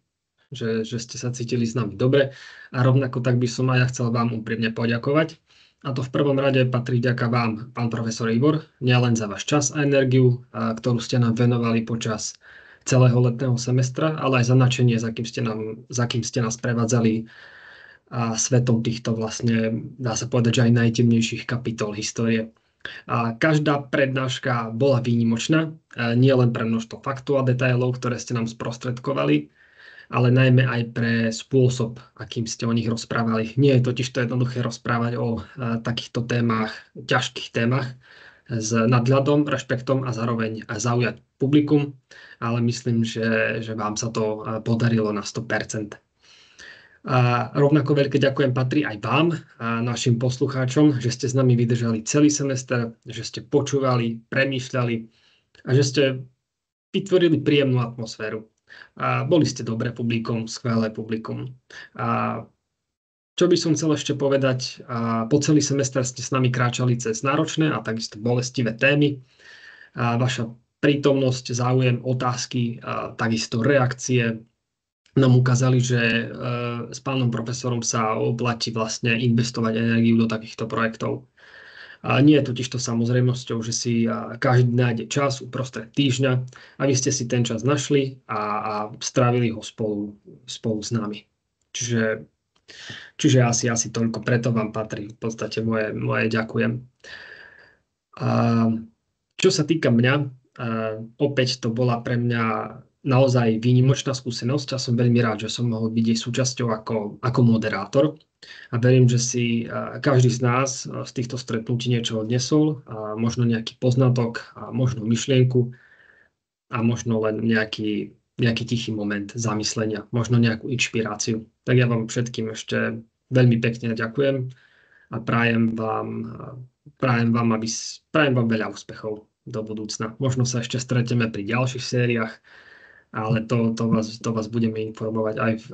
že ste sa cítili s nami dobre a rovnako tak by som aj ja chcel vám úprimne poďakovať. A to v prvom rade patrí vďaka vám, pán profesor Ivor, nielen za váš čas a energiu, ktorú ste nám venovali počas celého letného semestra, ale aj za nadšenie, za kým ste nás prevádzali svetom týchto vlastne, dá sa povedať, že aj najtemnejších kapitol histórie. A každá prednáška bola výnimočná, nie len pre množstvo faktov a detailov, ktoré ste nám sprostredkovali, ale najmä aj pre spôsob, akým ste o nich rozprávali. Nie je totiž to jednoduché rozprávať o takýchto témach, ťažkých témach, s nadhľadom, rešpektom a zároveň zaujať publikum, ale myslím, že vám sa to podarilo na 100%. A rovnako veľké ďakujem patrí aj vám, našim poslucháčom, že ste s nami vydržali celý semester, že ste počúvali, premýšľali a že ste vytvorili príjemnú atmosféru. A boli ste dobré publikum, skvelé publikum. A čo by som chcel ešte povedať, po celý semester ste s nami kráčali cez náročné a takisto bolestivé témy. Vaša prítomnosť, záujem, otázky, takisto reakcie nám ukázali, že s pánom profesorom sa oplatí vlastne investovať energiu do takýchto projektov. A nie je totiž to samozrejmosťou, že si každý nájde čas uprostred týždňa, aby ste si ten čas našli a strávili ho spolu s nami. Čiže asi toľko, preto vám patrí v podstate moje ďakujem. A čo sa týka mňa, opäť to bola pre mňa naozaj výnimočná skúsenosť a som veľmi rád, že som mohol byť jej súčasťou ako moderátor. A verím, že si každý z nás z týchto stretnutí niečo odnesol, a možno nejaký poznatok, a možno myšlienku a možno len nejaký tichý moment zamyslenia, možno nejakú inšpiráciu. Tak ja vám všetkým ešte veľmi pekne ďakujem a prajem vám veľa úspechov do budúcna. Možno sa ešte stretneme pri ďalších sériách, ale to vás budeme informovať aj v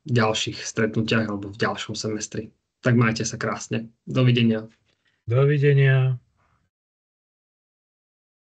ďalších stretnutiach alebo v ďalšom semestri. Tak majte sa krásne. Dovidenia. Dovidenia.